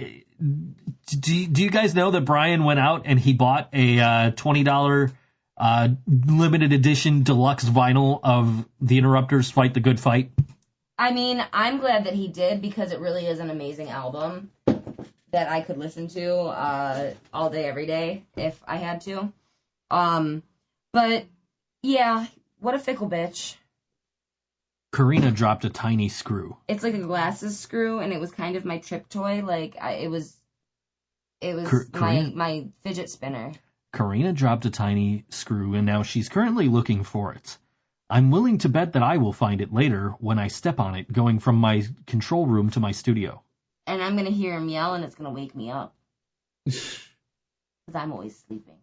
do you guys know that Brian went out and he bought a $20 limited edition deluxe vinyl of the Interrupters Fight the Good Fight? I mean, I'm glad that he did because it really is an amazing album that I could listen to all day, every day if I had to. But, yeah, what a fickle bitch. Karina dropped a tiny screw. It's like a glasses screw, and it was kind of my trip toy. Like, it was my fidget spinner. Karina dropped a tiny screw, and now she's currently looking for it. I'm willing to bet that I will find it later when I step on it, going from my control room to my studio. And I'm going to hear him yell, and it's going to wake me up. Because I'm always sleeping.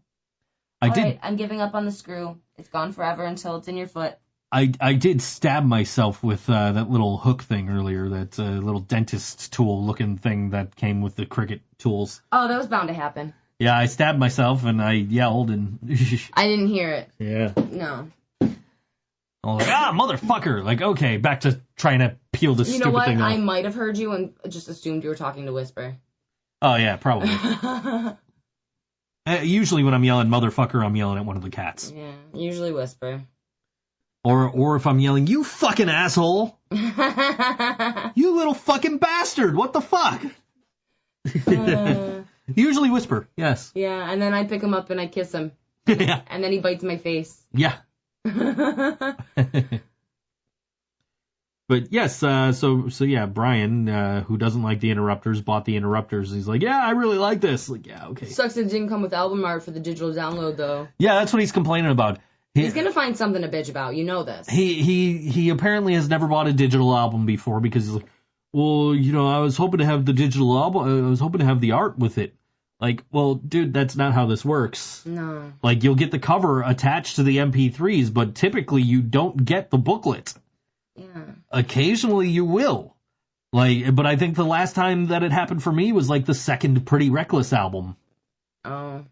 All right, I'm giving up on the screw. It's gone forever until it's in your foot. I did stab myself with that little hook thing earlier, that little dentist tool looking thing that came with the Cricut tools. Oh, that was bound to happen. Yeah, I stabbed myself and I yelled and... I didn't hear it. Yeah. No. I was like, motherfucker! Like, okay, back to trying to peel this stupid thing off. I might have heard you and just assumed you were talking to Whisper. Oh, yeah, probably. Usually when I'm yelling motherfucker, I'm yelling at one of the cats. Yeah, usually Whisper. Or if I'm yelling, you fucking asshole! You little fucking bastard! What the fuck? Usually Whisper, yes. Yeah, and then I pick him up and I kiss him. Yeah. And then he bites my face. Yeah. But yes, so yeah, Brian, who doesn't like the Interrupters, bought the Interrupters. He's like, yeah, I really like this. Like, yeah, okay. Sucks it didn't come with album art for the digital download, though. Yeah, that's what he's complaining about. He's gonna find something to bitch about. You know this. He apparently has never bought a digital album before because he's like, well, I was hoping to have the digital album. I was hoping to have the art with it. Like, well, dude, that's not how this works. No. Like, you'll get the cover attached to the MP3s, but typically you don't get the booklet. Yeah. Occasionally you will. Like, but I think the last time that it happened for me was like the second Pretty Reckless album. Oh.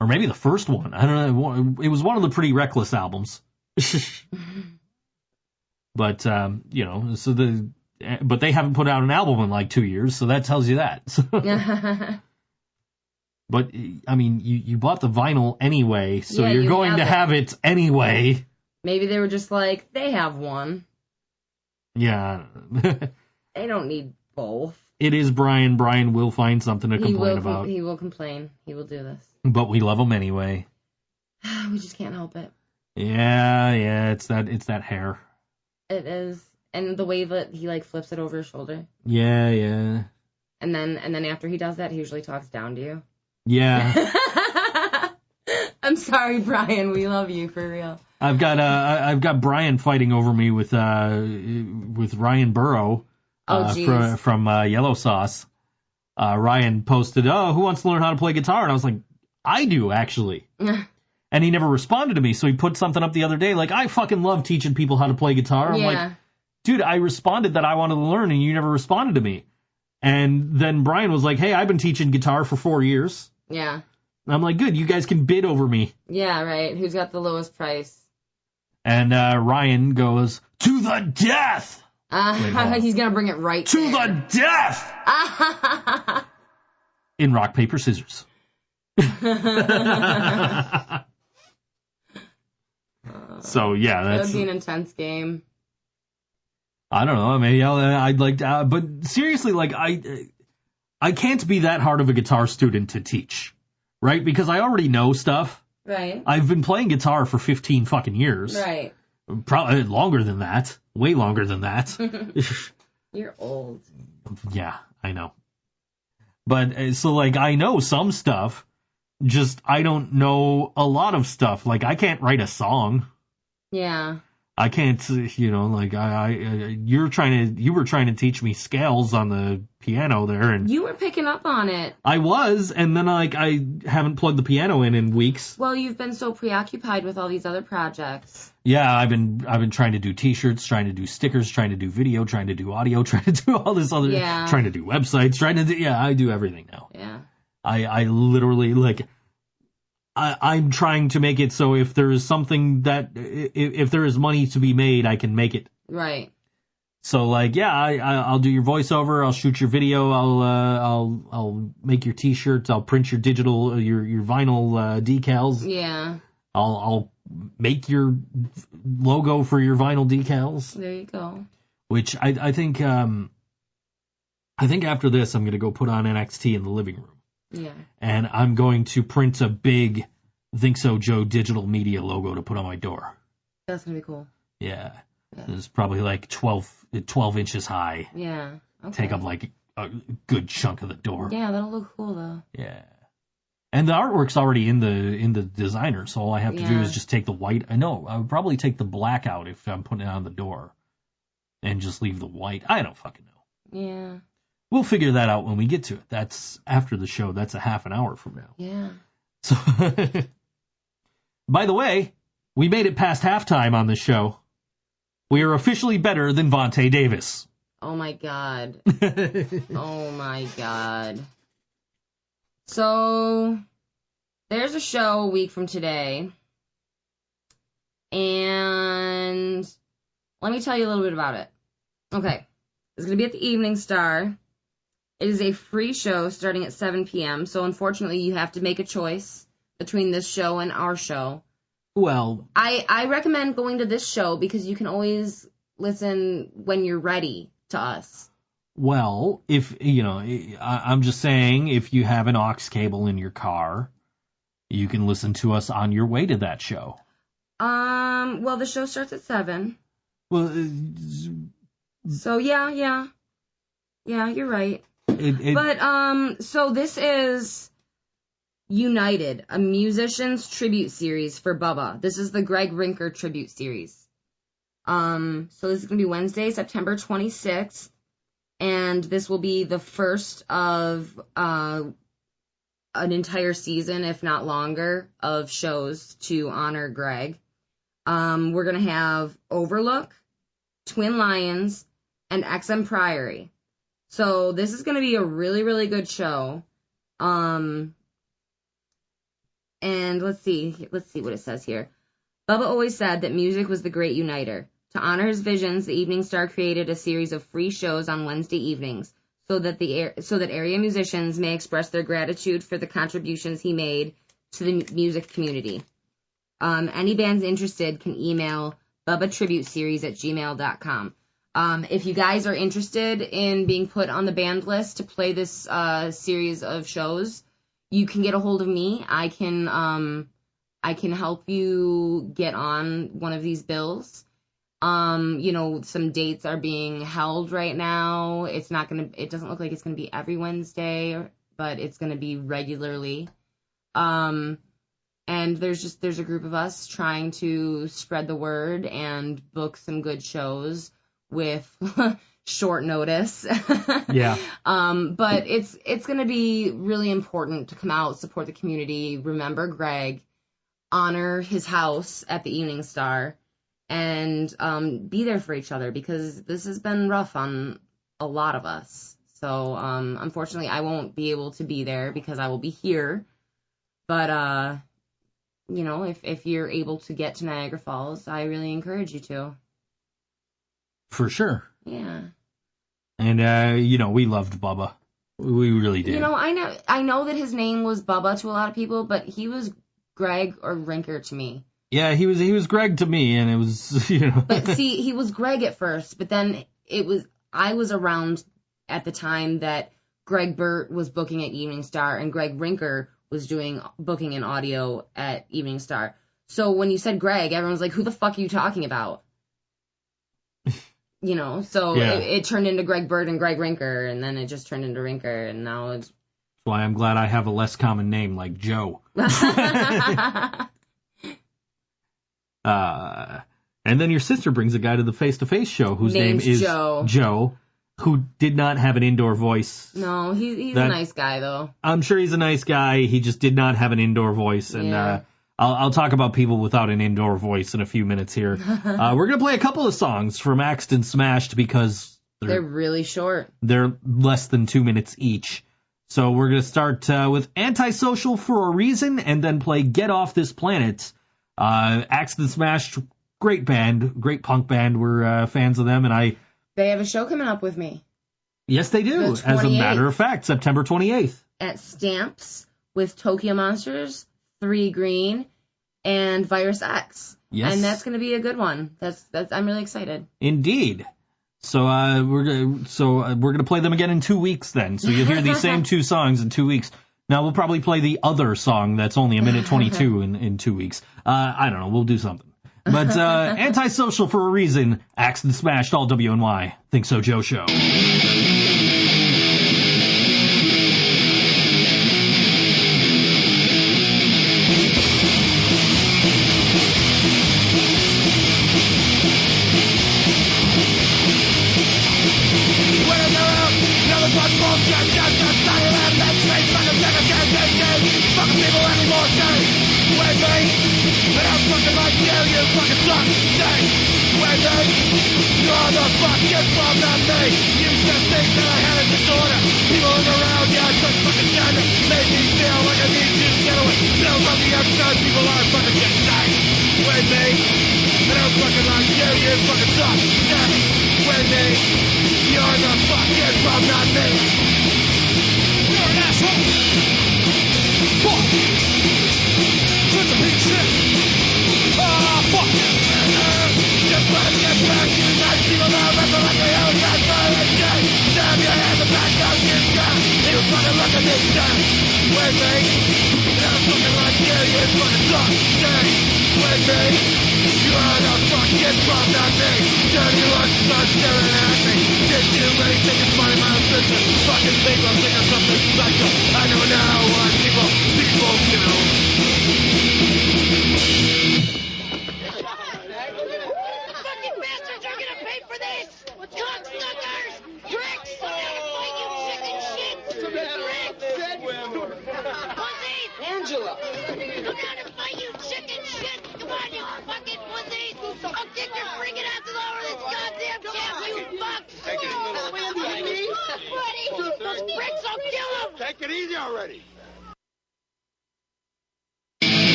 Or maybe the first one. I don't know. It was one of the Pretty Reckless albums. But, but they haven't put out an album in like 2 years, so that tells you that. But, I mean, you bought the vinyl anyway, so you're going to have it anyway. Maybe they were just like, they have one. Yeah. They don't need both. It is Brian. Brian will find something to complain about. He will complain. He will do this. But we love him anyway. We just can't help it. Yeah, it's that hair. It is. And the way that he like flips it over his shoulder. Yeah. And then after he does that, he usually talks down to you. Yeah. I'm sorry, Brian. We love you for real. I've got Brian fighting over me with Ryan Burrow from Yellow Sauce. Ryan posted, "Oh, who wants to learn how to play guitar?" And I was like, "I do, actually." And he never responded to me, so he put something up the other day like, "I fucking love teaching people how to play guitar." I'm like, dude, I responded that I wanted to learn, and you never responded to me. And then Brian was like, "Hey, I've been teaching guitar for 4 years." Yeah. I'm like, good, you guys can bid over me. Yeah, right. Who's got the lowest price? And Ryan goes, "To the death!" He's going to bring it right to the death! In rock, paper, scissors. So, yeah, that would be an intense game. I don't know. Maybe I'd like to, but seriously, like, I can't be that hard of a guitar student to teach, right? Because I already know stuff. Right. I've been playing guitar for 15 fucking years. Right. Probably longer than that. Way longer than that. You're old. Yeah, I know. But, so, like, I know some stuff, just I don't know a lot of stuff. Like, I can't write a song. Yeah. I can't, like, you were trying to teach me scales on the piano there, and you were picking up on it. I was, and then I haven't plugged the piano in weeks. Well, you've been so preoccupied with all these other projects. Yeah, I've been trying to do T-shirts, trying to do stickers, trying to do video, trying to do audio, trying to do all this other, trying to do websites, I do everything now. Yeah. I literally, like, I'm trying to make it so if there is something that, if there is money to be made, I can make it. Right. So, like, yeah, I'll do your voiceover, I'll shoot your video, I'll make your T-shirts, I'll print your digital, your vinyl decals. Yeah. I'll make your logo for your vinyl decals. There you go. Which I think after this, I'm gonna go put on NXT in the living room. Yeah. And I'm going to print a big ThinkSoJoe digital media logo to put on my door. That's going to be cool. Yeah. It's probably like 12 inches high. Yeah. Okay. Take up like a good chunk of the door. Yeah, that'll look cool though. Yeah. And the artwork's already in the designer, so all I have to do is just take the white. I would probably take the black out if I'm putting it on the door. And just leave the white. I don't fucking know. Yeah. We'll figure that out when we get to it. That's after the show. That's a half an hour from now. Yeah. So, by the way, we made it past halftime on this show. We are officially better than Vontae Davis. Oh my god. Oh my god. So, there's a show a week from today. And let me tell you a little bit about it. Okay. It's going to be at the Evening Star. It is a free show starting at 7 p.m., so unfortunately you have to make a choice between this show and our show. Well, I recommend going to this show because you can always listen when you're ready to us. Well, if, I'm just saying, if you have an aux cable in your car, you can listen to us on your way to that show. Well, the show starts at 7. Well, so yeah, you're right. So this is United, a musician's tribute series for Bubba. This is the Greg Rinker tribute series. So this is going to be Wednesday, September 26th, and this will be the first of an entire season, if not longer, of shows to honor Greg. We're going to have Overlook, Twin Lions, and XM Priory. So this is going to be a really, really good show. And let's see what it says here. Bubba always said that music was the great uniter. To honor his visions, the Evening Star created a series of free shows on Wednesday evenings so that area musicians may express their gratitude for the contributions he made to the music community. Any bands interested can email bubbatributeseries@gmail.com. If you guys are interested in being put on the band list to play this series of shows, you can get a hold of me. I can I can help you get on one of these bills. Some dates are being held right now. It doesn't look like it's gonna be every Wednesday, but it's gonna be regularly. And there's a group of us trying to spread the word and book some good shows with short notice. Yeah. But it's gonna be really important to come out, support the community, remember Greg, honor his house at the Evening Star, and be there for each other, because this has been rough on a lot of us. So unfortunately, I won't be able to be there because I will be here. But if you're able to get to Niagara Falls, I really encourage you to. For sure. Yeah. And we loved Bubba. We really did. I know that his name was Bubba to a lot of people, but he was Greg or Rinker to me. Yeah, he was Greg to me, and it was, But see, he was Greg at first, but then I was around at the time that Greg Burt was booking at Evening Star and Greg Rinker was doing booking and audio at Evening Star. So when you said Greg, everyone was like, who the fuck are you talking about? So yeah. it turned into Greg Burt and Greg Rinker, and then it just turned into Rinker, and now it's... That's why I'm glad I have a less common name like Joe. And then your sister brings a guy to the face-to-face show whose name is Joe, who did not have an indoor voice. No, he's a nice guy, though. I'm sure he's a nice guy. He just did not have an indoor voice. And yeah. I'll talk about people without an indoor voice in a few minutes here. We're going to play a couple of songs from Axed and Smashed because they're really short. They're less than 2 minutes each. So we're going to start with Antisocial for a Reason and then play Get Off This Planet. Axed and Smashed, great band, great punk band. We're fans of them, and They have a show coming up with me. Yes, they do. As a matter of fact, September 28th. At Stamps with Tokyo Monsters, 3 Green, and Virus X. Yes. And that's going to be a good one. I'm really excited. Indeed. So we're gonna play them again in 2 weeks then. So you'll hear these same 2 songs in 2 weeks. Now we'll probably play the other song that's only 1:22 in 2 weeks. I don't know. We'll do something. But Antisocial for a Reason, Axed and Smashed, all WNY. Think So Joe Show.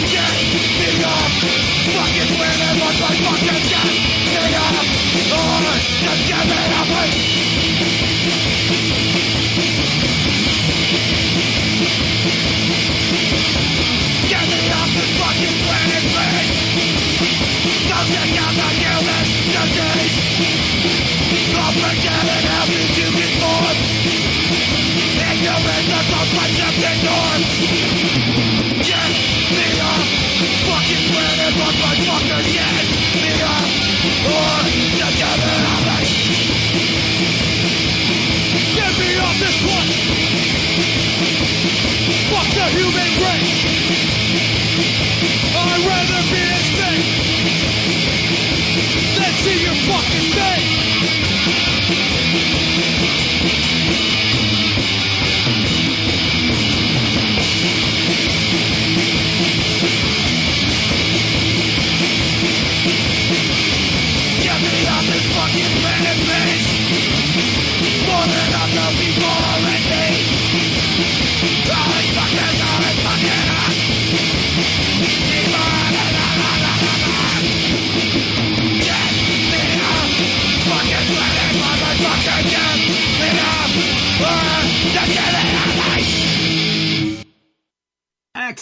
Get me off fucking planet, what's my fucking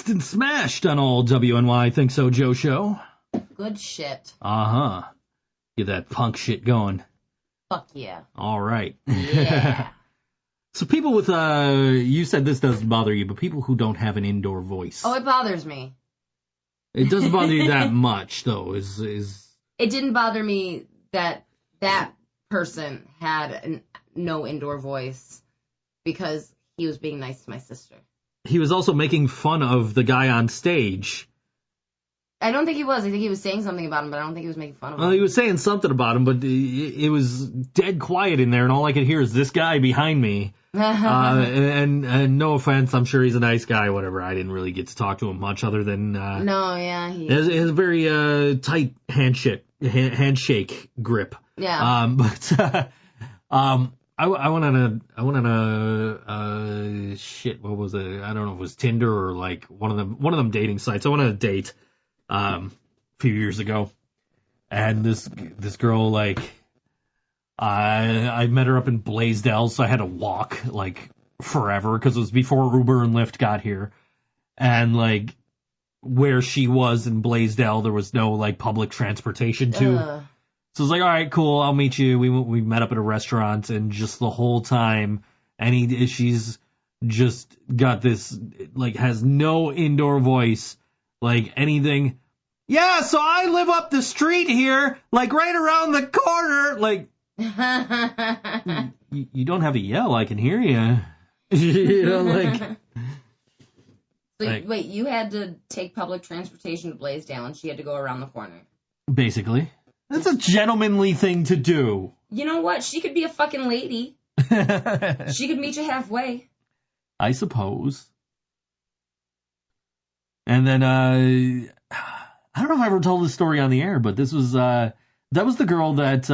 Mixed and smashed on all WNY ThinkSoJoe Show. Good shit. Uh-huh. Get that punk shit going. Fuck yeah. All right. Yeah. So people with, you said this doesn't bother you, but people who don't have an indoor voice. Oh, it bothers me. It doesn't bother you that much, though, is... It didn't bother me that person had no indoor voice because he was being nice to my sister. He was also making fun of the guy on stage. I don't think he was. I think he was saying something about him, but I don't think he was making fun of him. Well, he was saying something about him, but it was dead quiet in there, and all I could hear is this guy behind me. And no offense, I'm sure he's a nice guy, whatever. I didn't really get to talk to him much other than... no, yeah. He has a very tight handshake grip. Yeah. I went on a shit, what was it? I don't know if it was Tinder or like one of them dating sites. I went on a date a few years ago, and this girl, like, I met her up in Blaisdell, so I had to walk like forever because it was before Uber and Lyft got here, and like where she was in Blaisdell, there was no like public transportation to. So I was like, all right, cool, I'll meet you. We met up at a restaurant, and just the whole time, she's just got this, like, has no indoor voice, like anything. Yeah, so I live up the street here, like right around the corner, like. You don't have to yell, I can hear you. You know, like. So like, wait, you had to take public transportation to Blaisdell, and she had to go around the corner. Basically. That's a gentlemanly thing to do. You know what? She could be a fucking lady. She could meet you halfway. I suppose. And then, I don't know if I ever told this story on the air, but this was, that was the girl that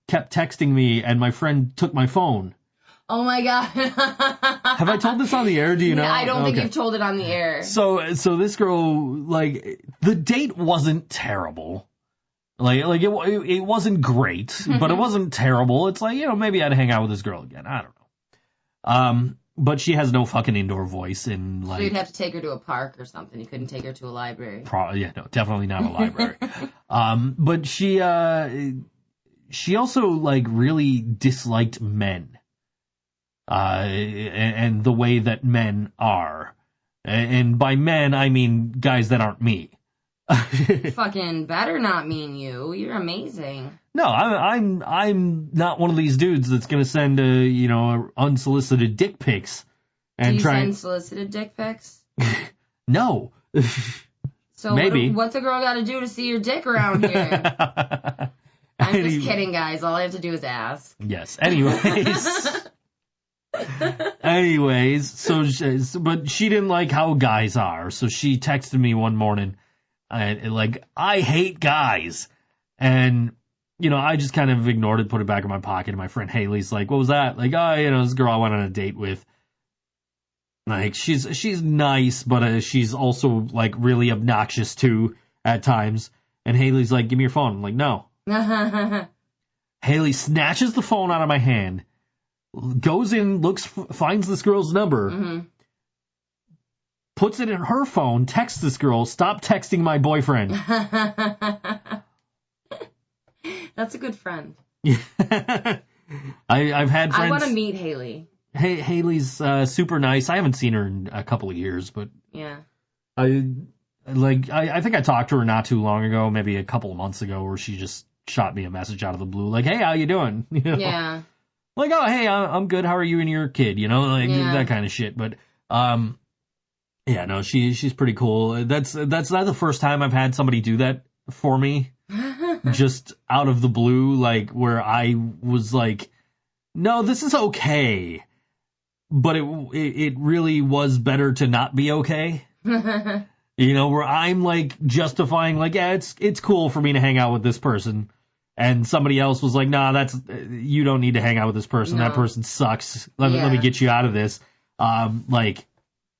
kept texting me, and my friend took my phone. Oh my God. Have I told this on the air? Do you know? I don't think you've told it on the air. So this girl, like, the date wasn't terrible. Like it wasn't great, but it wasn't terrible. It's like, you know, maybe I'd hang out with this girl again. I don't know. But she has no fucking indoor voice, and like. So you'd have to take her to a park or something. You couldn't take her to a library. Yeah, no, definitely not a library. But she also like really disliked men, and the way that men are, and by men I mean guys that aren't me. Fucking better not mean you. You're amazing. No, I'm not one of these dudes that's gonna send unsolicited dick pics and Do you send solicited dick pics? No. So maybe. What's a girl got to do to see your dick around here? I'm just kidding, guys. All I have to do is ask. Yes. Anyways, but she didn't like how guys are, so she texted me one morning. Like, I hate guys. And, you know, I just kind of ignored it, put it back in my pocket. And my friend Haley's like, what was that? Like, this girl I went on a date with. Like, she's nice, but she's also, like, really obnoxious, too, at times. And Haley's like, give me your phone. I'm like, no. Haley snatches the phone out of my hand, goes in, finds this girl's number. Mm-hmm. Puts it in her phone, texts this girl, stop texting my boyfriend. That's a good friend. I've had friends. I want to meet Haley. Haley's super nice. I haven't seen her in a couple of years, but yeah. I think I talked to her not too long ago, maybe a couple of months ago, where she just shot me a message out of the blue, like, "Hey, how you doing?" You know? Yeah. Like, "Oh, hey, I'm good. How are you and your kid?" You know, like that kind of shit. But yeah, no, she's pretty cool. That's not the first time I've had somebody do that for me, just out of the blue, like where I was like, no, this is okay, but it really was better to not be okay. You know, where I'm like justifying, like, yeah, it's cool for me to hang out with this person, and somebody else was like, nah, you don't need to hang out with this person. No. That person sucks. Let me get you out of this. Like.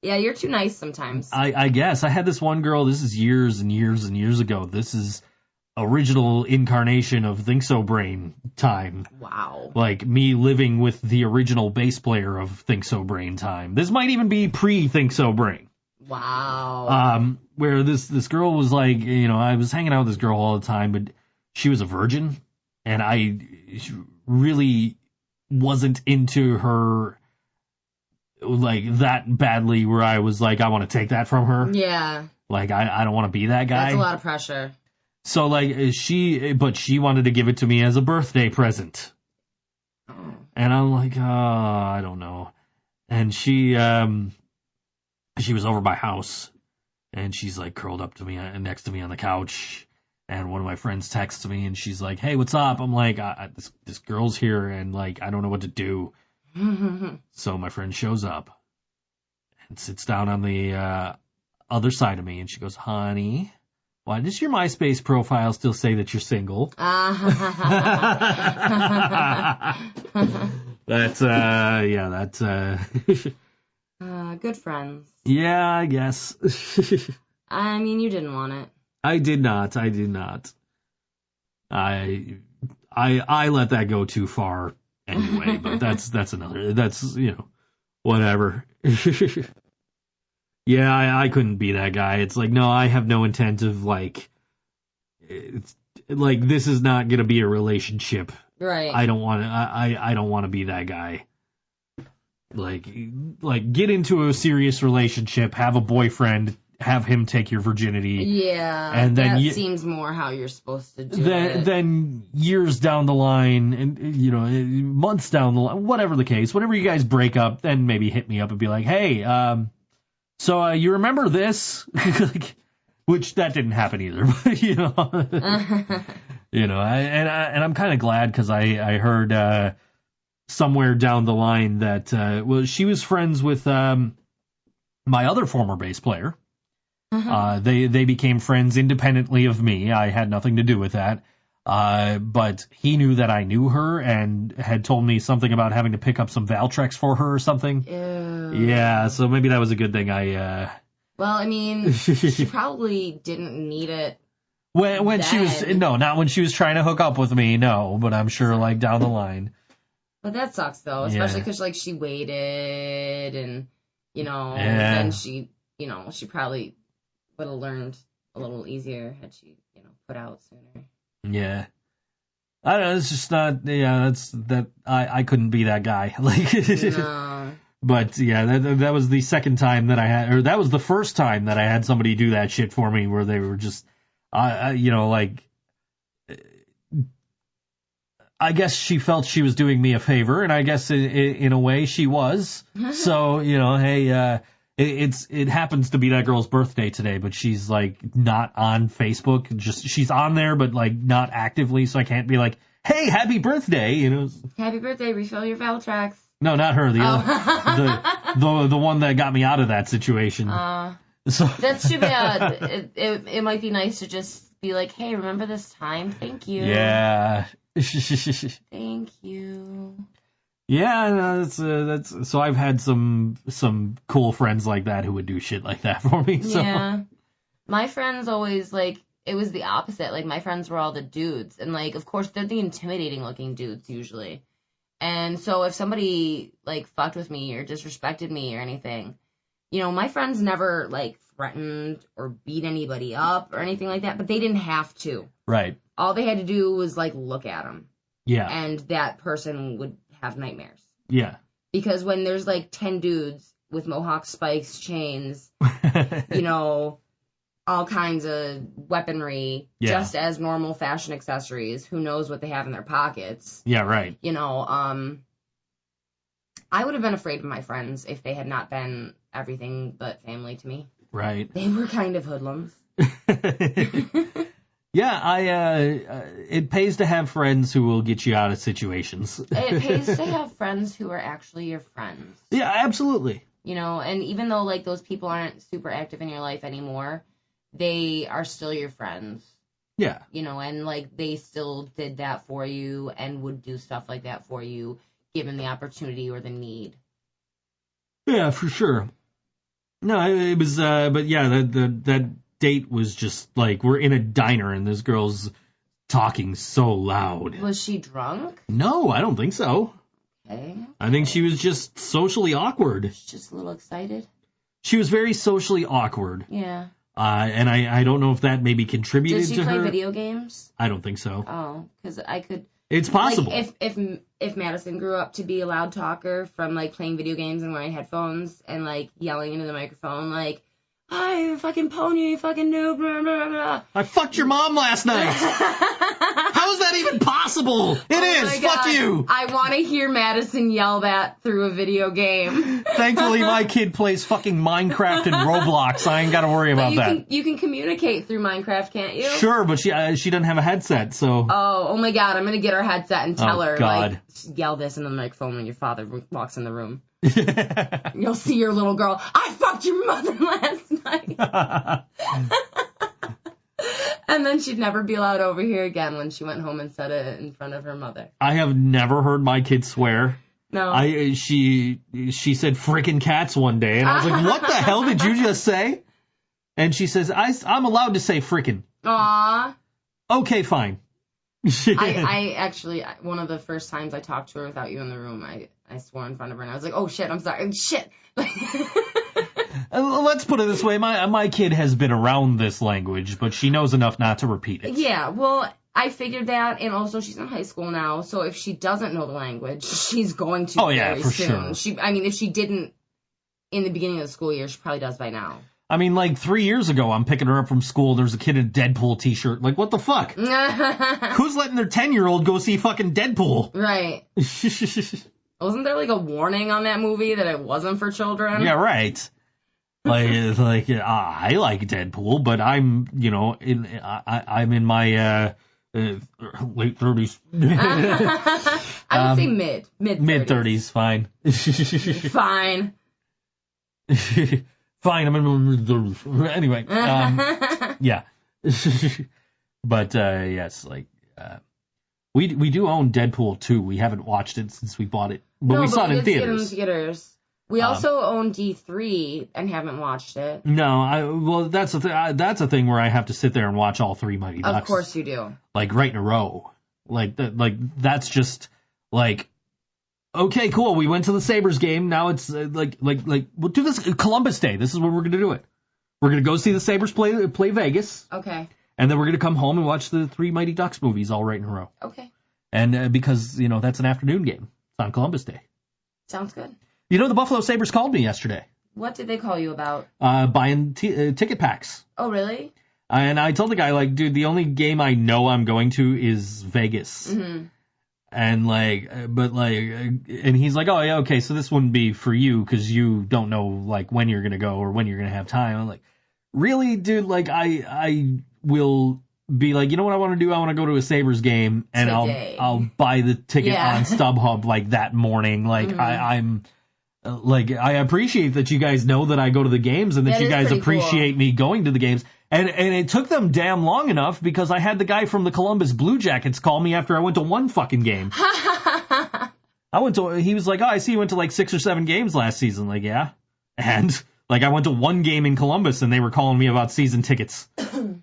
Yeah, you're too nice sometimes. I guess. I had this one girl, this is years and years and years ago. This is original incarnation of ThinkSoBrain time. Wow. Like me living with the original bass player of ThinkSoBrain time. This might even be pre-ThinkSoBrain. Wow. Where this girl was like, I was hanging out with this girl all the time, but she was a virgin, and I really wasn't into her like that badly where I was like, I want to take that from her. Yeah. Like, I don't want to be that guy. That's a lot of pressure. So, like, she wanted to give it to me as a birthday present. Oh. And I'm like, I don't know. And she was over my house, and she's like curled up to me next to me on the couch. And one of my friends texts me, and she's like, "Hey, what's up?" I'm like, "This girl's here, and like I don't know what to do." So my friend shows up and sits down on the other side of me, and she goes, "Honey, why does your MySpace profile still say that you're single?" That's Good friends. Yeah, I guess. I mean, you didn't want it. I did not. I let that go too far anyway, but that's whatever. Yeah, I couldn't be that guy. It's like, no, I have no intent of it's like, this is not going to be a relationship. Right. I don't want to be that guy. Like get into a serious relationship, have a boyfriend, have him take your virginity. Yeah, and then that seems more how you're supposed to do it. Then years down the line, and months down the line, whatever the case, whenever you guys break up, then maybe hit me up and be like, "Hey, so you remember this?" Which that didn't happen either, but and I'm kind of glad because I heard somewhere down the line that she was friends with my other former bass player. They became friends independently of me. I had nothing to do with that. But he knew that I knew her and had told me something about having to pick up some Valtrex for her or something. Ew. Yeah, so maybe that was a good thing. Well, I mean, she probably didn't need it. When she was not when she was trying to hook up with me, no. But I'm sure like down the line. But that sucks though, especially because like she waited and then she she probably would have learned a little easier had she put out sooner. Yeah. I don't know, it's just not, I couldn't be that guy. Like, No. But yeah, that was the second time that I had, or that was the first time that I had somebody do that shit for me where they were just, like, I guess she felt she was doing me a favor, and I guess in a way she was. So, hey, it happens to be that girl's birthday today, but she's like not on Facebook. Just she's on there, but like not actively. So I can't be like, "Hey, happy birthday!" Happy birthday! Refill your Valtrex. No, not her. The one that got me out of that situation. So that's too bad. It might be nice to just be like, "Hey, remember this time? Thank you." Yeah. Thank you. Yeah, no, that's so I've had some cool friends like that who would do shit like that for me. So. Yeah. My friends always it was the opposite. Like my friends were all the dudes, and like of course they're the intimidating looking dudes usually. And so if somebody like fucked with me or disrespected me or anything, my friends never like threatened or beat anybody up or anything like that, but they didn't have to. Right. All they had to do was like look at them. Yeah. And that person would have nightmares. Yeah. Because when there's like 10 dudes with mohawk spikes, chains, all kinds of weaponry, just as normal fashion accessories, who knows what they have in their pockets. Yeah, right. I would have been afraid of my friends if they had not been everything but family to me. Right. They were kind of hoodlums. Yeah, it pays to have friends who will get you out of situations. It pays to have friends who are actually your friends. Yeah, absolutely. And even though, like, those people aren't super active in your life anymore, they are still your friends. Yeah. And, like, they still did that for you and would do stuff like that for you, given the opportunity or the need. Yeah, for sure. No, it was, but yeah, that date was just like we're in a diner and this girl's talking so loud. Was she drunk? No, I don't think so. Okay. I think she was just socially awkward. She's just a little excited. She was very socially awkward. Yeah. And I don't know if that maybe contributed to her. Did she play video games? I don't think so. Oh, because I could. It's possible. Like, if Madison grew up to be a loud talker from, like, playing video games and wearing headphones and, like, yelling into the microphone, like, "Hi, you fucking pony, you fucking noob, blah, blah, blah." I fucked your mom last night. How is that even possible? It is. My Fuck God. you. I want to hear Madison yell that through a video game. Thankfully, my kid plays fucking Minecraft and Roblox. I ain't got to worry about that. You can communicate through Minecraft, can't you? Sure, but she doesn't have a headset, so. Oh my God! I'm gonna get her headset and tell her, God. like, yell this into the microphone when your father walks in the room. You'll see your little girl. I fucked your mother last night. And then she'd never be allowed over here again when she went home and said it in front of her mother. I have never heard my kid swear. No. She said frickin' cats one day, and I was like, what the hell did you just say? And she says, I'm allowed to say frickin'. Aww. Okay, fine. I actually, one of the first times I talked to her without you in the room, I swore in front of her, and I was like, oh shit, I'm sorry. Shit. Let's put it this way. My kid has been around this language, but she knows enough not to repeat it. Yeah, well, I figured that, and also she's in high school now, so if she doesn't know the language, she's going to very soon. Sure. If she didn't in the beginning of the school year, she probably does by now. I mean, like 3 years ago, I'm picking her up from school. There's a kid in a Deadpool t-shirt. Like, what the fuck? Who's letting their 10-year-old go see fucking Deadpool? Right. Wasn't there like a warning on that movie that it wasn't for children? Yeah, right. I like Deadpool, but I'm, I'm in my late 30s. I would say mid 30s. Mid 30s, fine. Fine. Fine, I'm in my mid 30s. Anyway, yeah. But yes, like we do own Deadpool 2. We haven't watched it since we bought it, but we saw it in theaters. We also own D3 and haven't watched it. No, that's a thing where I have to sit there and watch all three Mighty Ducks. Of course you do. Like right in a row. Like that's just like, okay, cool. We went to the Sabres game. Now it's like we'll do this Columbus Day. This is where we're gonna do it. We're gonna go see the Sabres play Vegas. Okay. And then we're gonna come home and watch the three Mighty Ducks movies all right in a row. Okay. And because that's an afternoon game. It's on Columbus Day. Sounds good. The Buffalo Sabres called me yesterday. What did they call you about? Buying ticket packs. Oh, really? And I told the guy, like, dude, the only game I know I'm going to is Vegas. Mm-hmm. And and he's like, oh, yeah, okay, so this wouldn't be for you because you don't know, like, when you're going to go or when you're going to have time. I'm like, really, dude? Like, I will be like, you know what I want to do? I want to go to a Sabres game, and I'll buy the ticket on StubHub, like, that morning. Like, mm-hmm. I'm... I appreciate that you guys know that I go to the games and that you guys appreciate me going to the games. And it took them damn long enough because I had the guy from the Columbus Blue Jackets call me after I went to one fucking game. He was like, oh, I see you went to like 6 or 7 games last season. Like, yeah. And like I went to one game in Columbus and they were calling me about season tickets. Of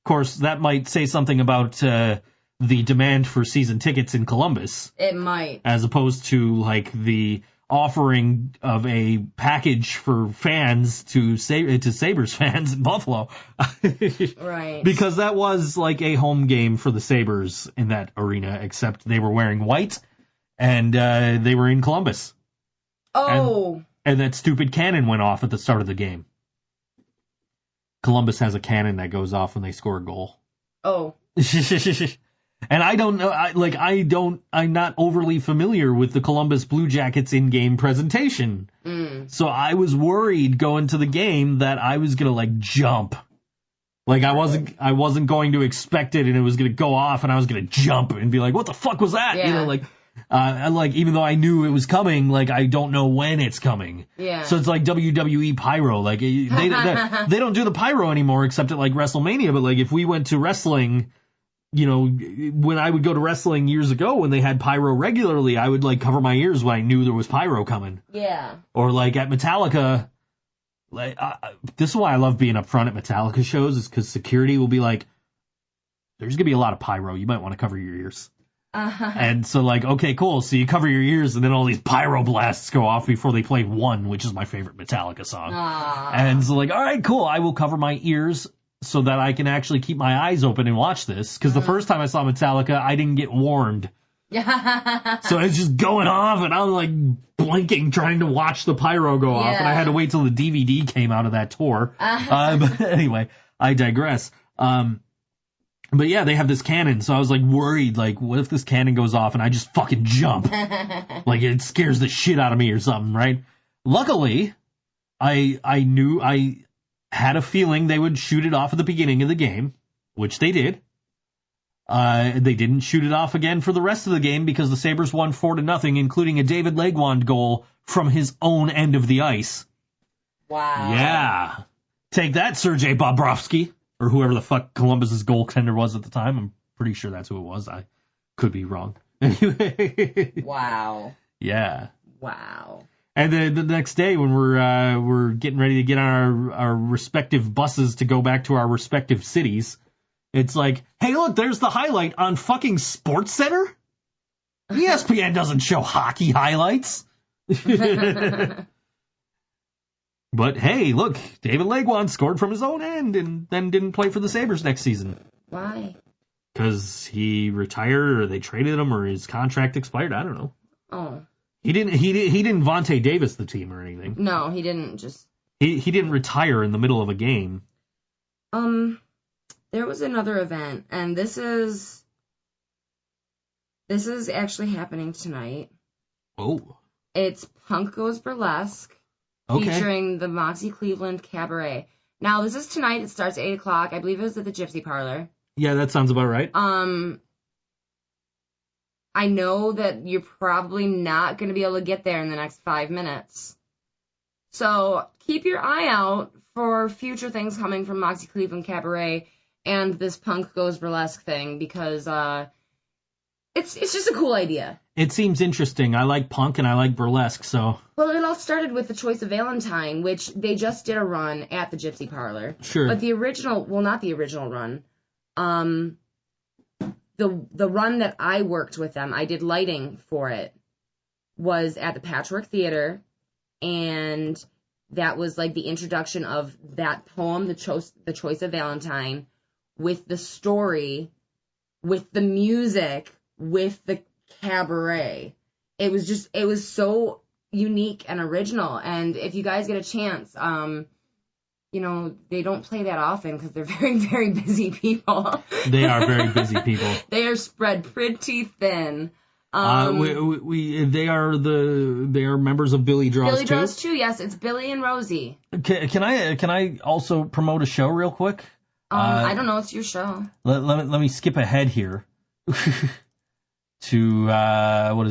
course, that might say something about the demand for season tickets in Columbus. It might. As opposed to like the offering of a package for fans to Sabres fans in Buffalo. Right. Because that was like a home game for the Sabres in that arena, except they were wearing white and they were in Columbus. Oh. And that stupid cannon went off at the start of the game. Columbus has a cannon that goes off when they score a goal. Oh. And I don't know, I'm not overly familiar with the Columbus Blue Jackets in-game presentation. Mm. So I was worried going to the game that I was going to, like, jump. Like, I wasn't going to expect it and it was going to go off and I was going to jump and be like, what the fuck was that? Yeah. Even though I knew it was coming, like, I don't know when it's coming. Yeah. So it's like WWE pyro. Like, they don't do the pyro anymore except at, like, WrestleMania. But, like, if we went to wrestling... when I would go to wrestling years ago when they had pyro regularly, I would like cover my ears when I knew there was pyro coming. Yeah. Or like at Metallica, this is why I love being up front at Metallica shows is because security will be like, there's going to be a lot of pyro. You might want to cover your ears. And so, like, okay, cool. So you cover your ears, and then all these pyroblasts go off before they play One, which is my favorite Metallica song. And so, like, all right, cool. I will cover my ears so that I can actually keep my eyes open and watch this. Because the first time I saw Metallica, I didn't get warned. So it's just going off, and I'm, like, blinking, trying to watch the pyro go off. And I had to wait till the DVD came out of that tour. But anyway, I digress. But yeah, they have this cannon, so I was like worried, like, what if this cannon goes off and I just fucking jump? Like, it scares the shit out of me or something, right? Luckily, I had a feeling they would shoot it off at the beginning of the game, which they did. They didn't shoot it off again for the rest of the game because the Sabres won 4-0, including a David Legwand goal from his own end of the ice. Wow. Yeah. Take that, Sergei Bobrovsky. Or whoever the fuck Columbus's goaltender was at the time. I'm pretty sure that's who it was. I could be wrong. Anyway. Wow. Yeah. Wow. And then the next day when we're getting ready to get on our respective buses to go back to our respective cities, it's like, hey, look, there's the highlight on fucking SportsCenter? ESPN doesn't show hockey highlights. But hey, look, David Legwand scored from his own end and then didn't play for the Sabres next season. Why? Because he retired or they traded him or his contract expired. I don't know. Oh. He didn't Vontae Davis the team or anything. No, he didn't just... He didn't retire in the middle of a game. There was another event, and this is actually happening tonight. Oh. It's Punk Goes Burlesque. Okay. Featuring the Moxie Cleveland Cabaret. Now, this is tonight. It starts at 8 o'clock. I believe it was at the Gypsy Parlor. Yeah, that sounds about right. I know that you're probably not going to be able to get there in the next 5 minutes. So keep your eye out for future things coming from Moxie Cleveland Cabaret and this Punk Goes Burlesque thing because it's just a cool idea. It seems interesting. I like punk and I like burlesque, so... Well, it all started with the Choice of Valentine, which they just did a run at the Gypsy Parlor. Sure. But the original... Well, not the original run. The run that I worked with them, I did lighting for it, was at the Patchwork Theater, and that was like the introduction of that poem, The Choice of Valentine, with the story, with the music, with the cabaret. It was so unique and original. And if you guys get a chance, they don't play that often because they're very, very busy people. They are very busy people. They are spread pretty thin. They are members of Billy Draws Billy Draws too. Yes, it's Billy and Rosie. Can I also promote a show real quick? I don't know. It's your show. Let me skip ahead here. To,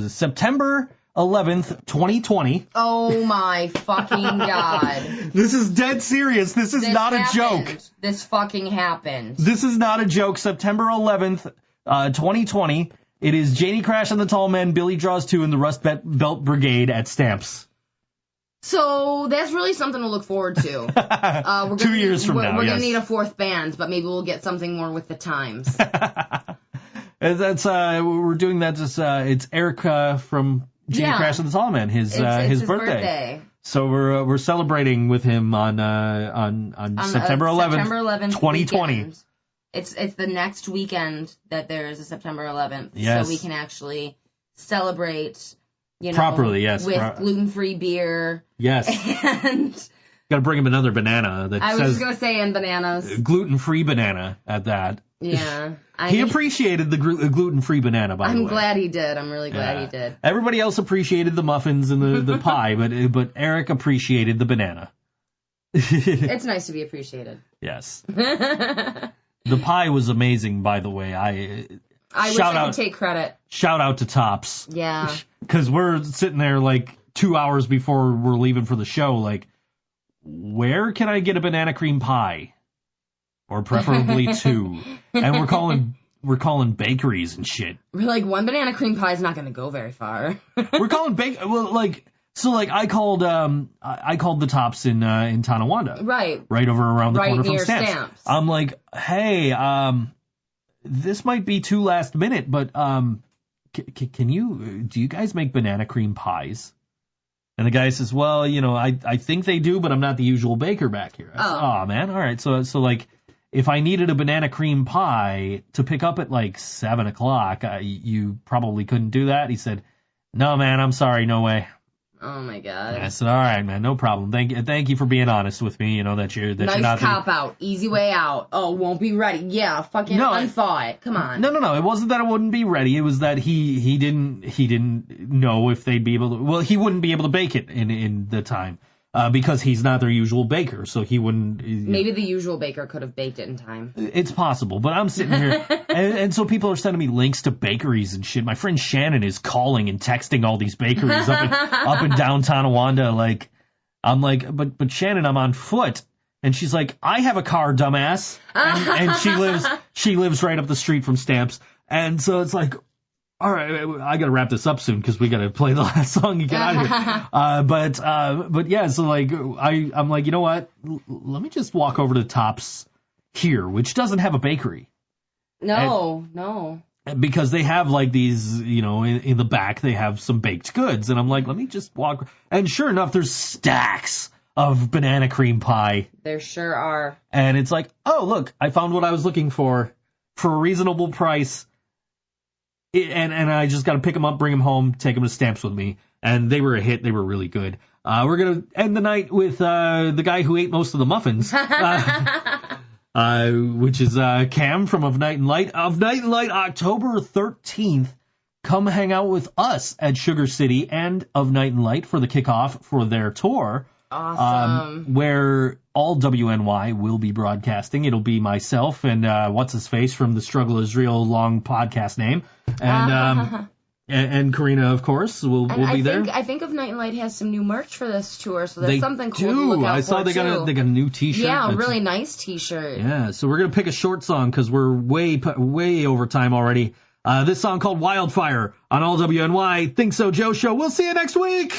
September 11th, 2020. Oh my fucking God. This is dead serious. This is not a joke. This fucking happened. This is not a joke. September 11th, 2020. It is Janie Crash and the Tall Men, Billy Draws 2, and the Rust Belt Brigade at Stamps. So that's really something to look forward to. 2 years from now, We're yes. going to need a fourth band, but maybe we'll get something more with the times. That's we're doing that. It's Eric from Janie Crash and the Tall Men. His birthday. So we're celebrating with him on September 11th, September 11th, 2020. Weekend. It's the next weekend that there is a September 11th. Yes. So we can actually celebrate, properly, yes, with gluten-free beer. Yes. And got to bring him another banana that I was says just gonna say, and bananas. Gluten-free banana at that. Yeah. He appreciated the gluten-free banana, by the way. I'm glad he did. I'm really glad he did. Everybody else appreciated the muffins and the pie, but Eric appreciated the banana. It's nice to be appreciated. Yes. The pie was amazing, by the way. I wish I could take credit. Shout out to Tops. Yeah. Because we're sitting there like 2 hours before we're leaving for the show, like, where can I get a banana cream pie? Or preferably two. And we're calling bakeries and shit. We're like, one banana cream pie is not going to go very far. We're calling I called the Tops in Tonawanda. Right. Right over around the corner from near Stamps. I'm like, hey, this might be too last minute, but do you guys make banana cream pies? And the guy says, well, I think they do, but I'm not the usual baker back here. I said, oh, man. All right. So like, if I needed a banana cream pie to pick up at like 7 o'clock, you probably couldn't do that. He said, no, man, I'm sorry. No way. Oh my God. I said, all right, man, no problem. Thank you for being honest with me. That you're nice not cop out, easy way out. Oh, won't be ready. Yeah, fucking unthaw it. Come on. No. It wasn't that it wouldn't be ready. It was that he didn't know if they'd be able to. Well, he wouldn't be able to bake it in the time because he's not their usual baker, so he wouldn't. Maybe the usual baker could have baked it in time. It's possible, but I'm sitting here, and so people are sending me links to bakeries and shit. My friend Shannon is calling and texting all these bakeries up in downtown Tonawanda. Like, I'm like, but Shannon, I'm on foot, and she's like, I have a car, dumbass, and she lives right up the street from Stamps, and so it's like, all right, I gotta wrap this up soon because we gotta play the last song and get out of here. But yeah, so like I'm like, you know what? Let me just walk over to Tops here, which doesn't have a bakery. No. Because they have like these, in the back they have some baked goods, and I'm like, let me just walk. And sure enough, there's stacks of banana cream pie. There sure are. And it's like, oh look, I found what I was looking for a reasonable price. And I just got to pick them up, bring them home, take them to Stamps with me. And they were a hit. They were really good. We're going to end the night with the guy who ate most of the muffins, which is Cam from Of Night and Light. Of Night and Light, October 13th. Come hang out with us at Sugar City and Of Night and Light for the kickoff for their tour. Awesome. Where all WNY will be broadcasting. It'll be myself and what's-his-face from the Struggle is Real long podcast name. And Karina, of course, will be there. I think Of Night and Light has some new merch for this tour, so that's something cool to look out I saw for, they got a new T-shirt. Yeah, a really nice T-shirt. Yeah, so we're going to pick a short song because we're way over time already. This song called Wildfire on all WNY. ThinkSoJoe Show. We'll see you next week.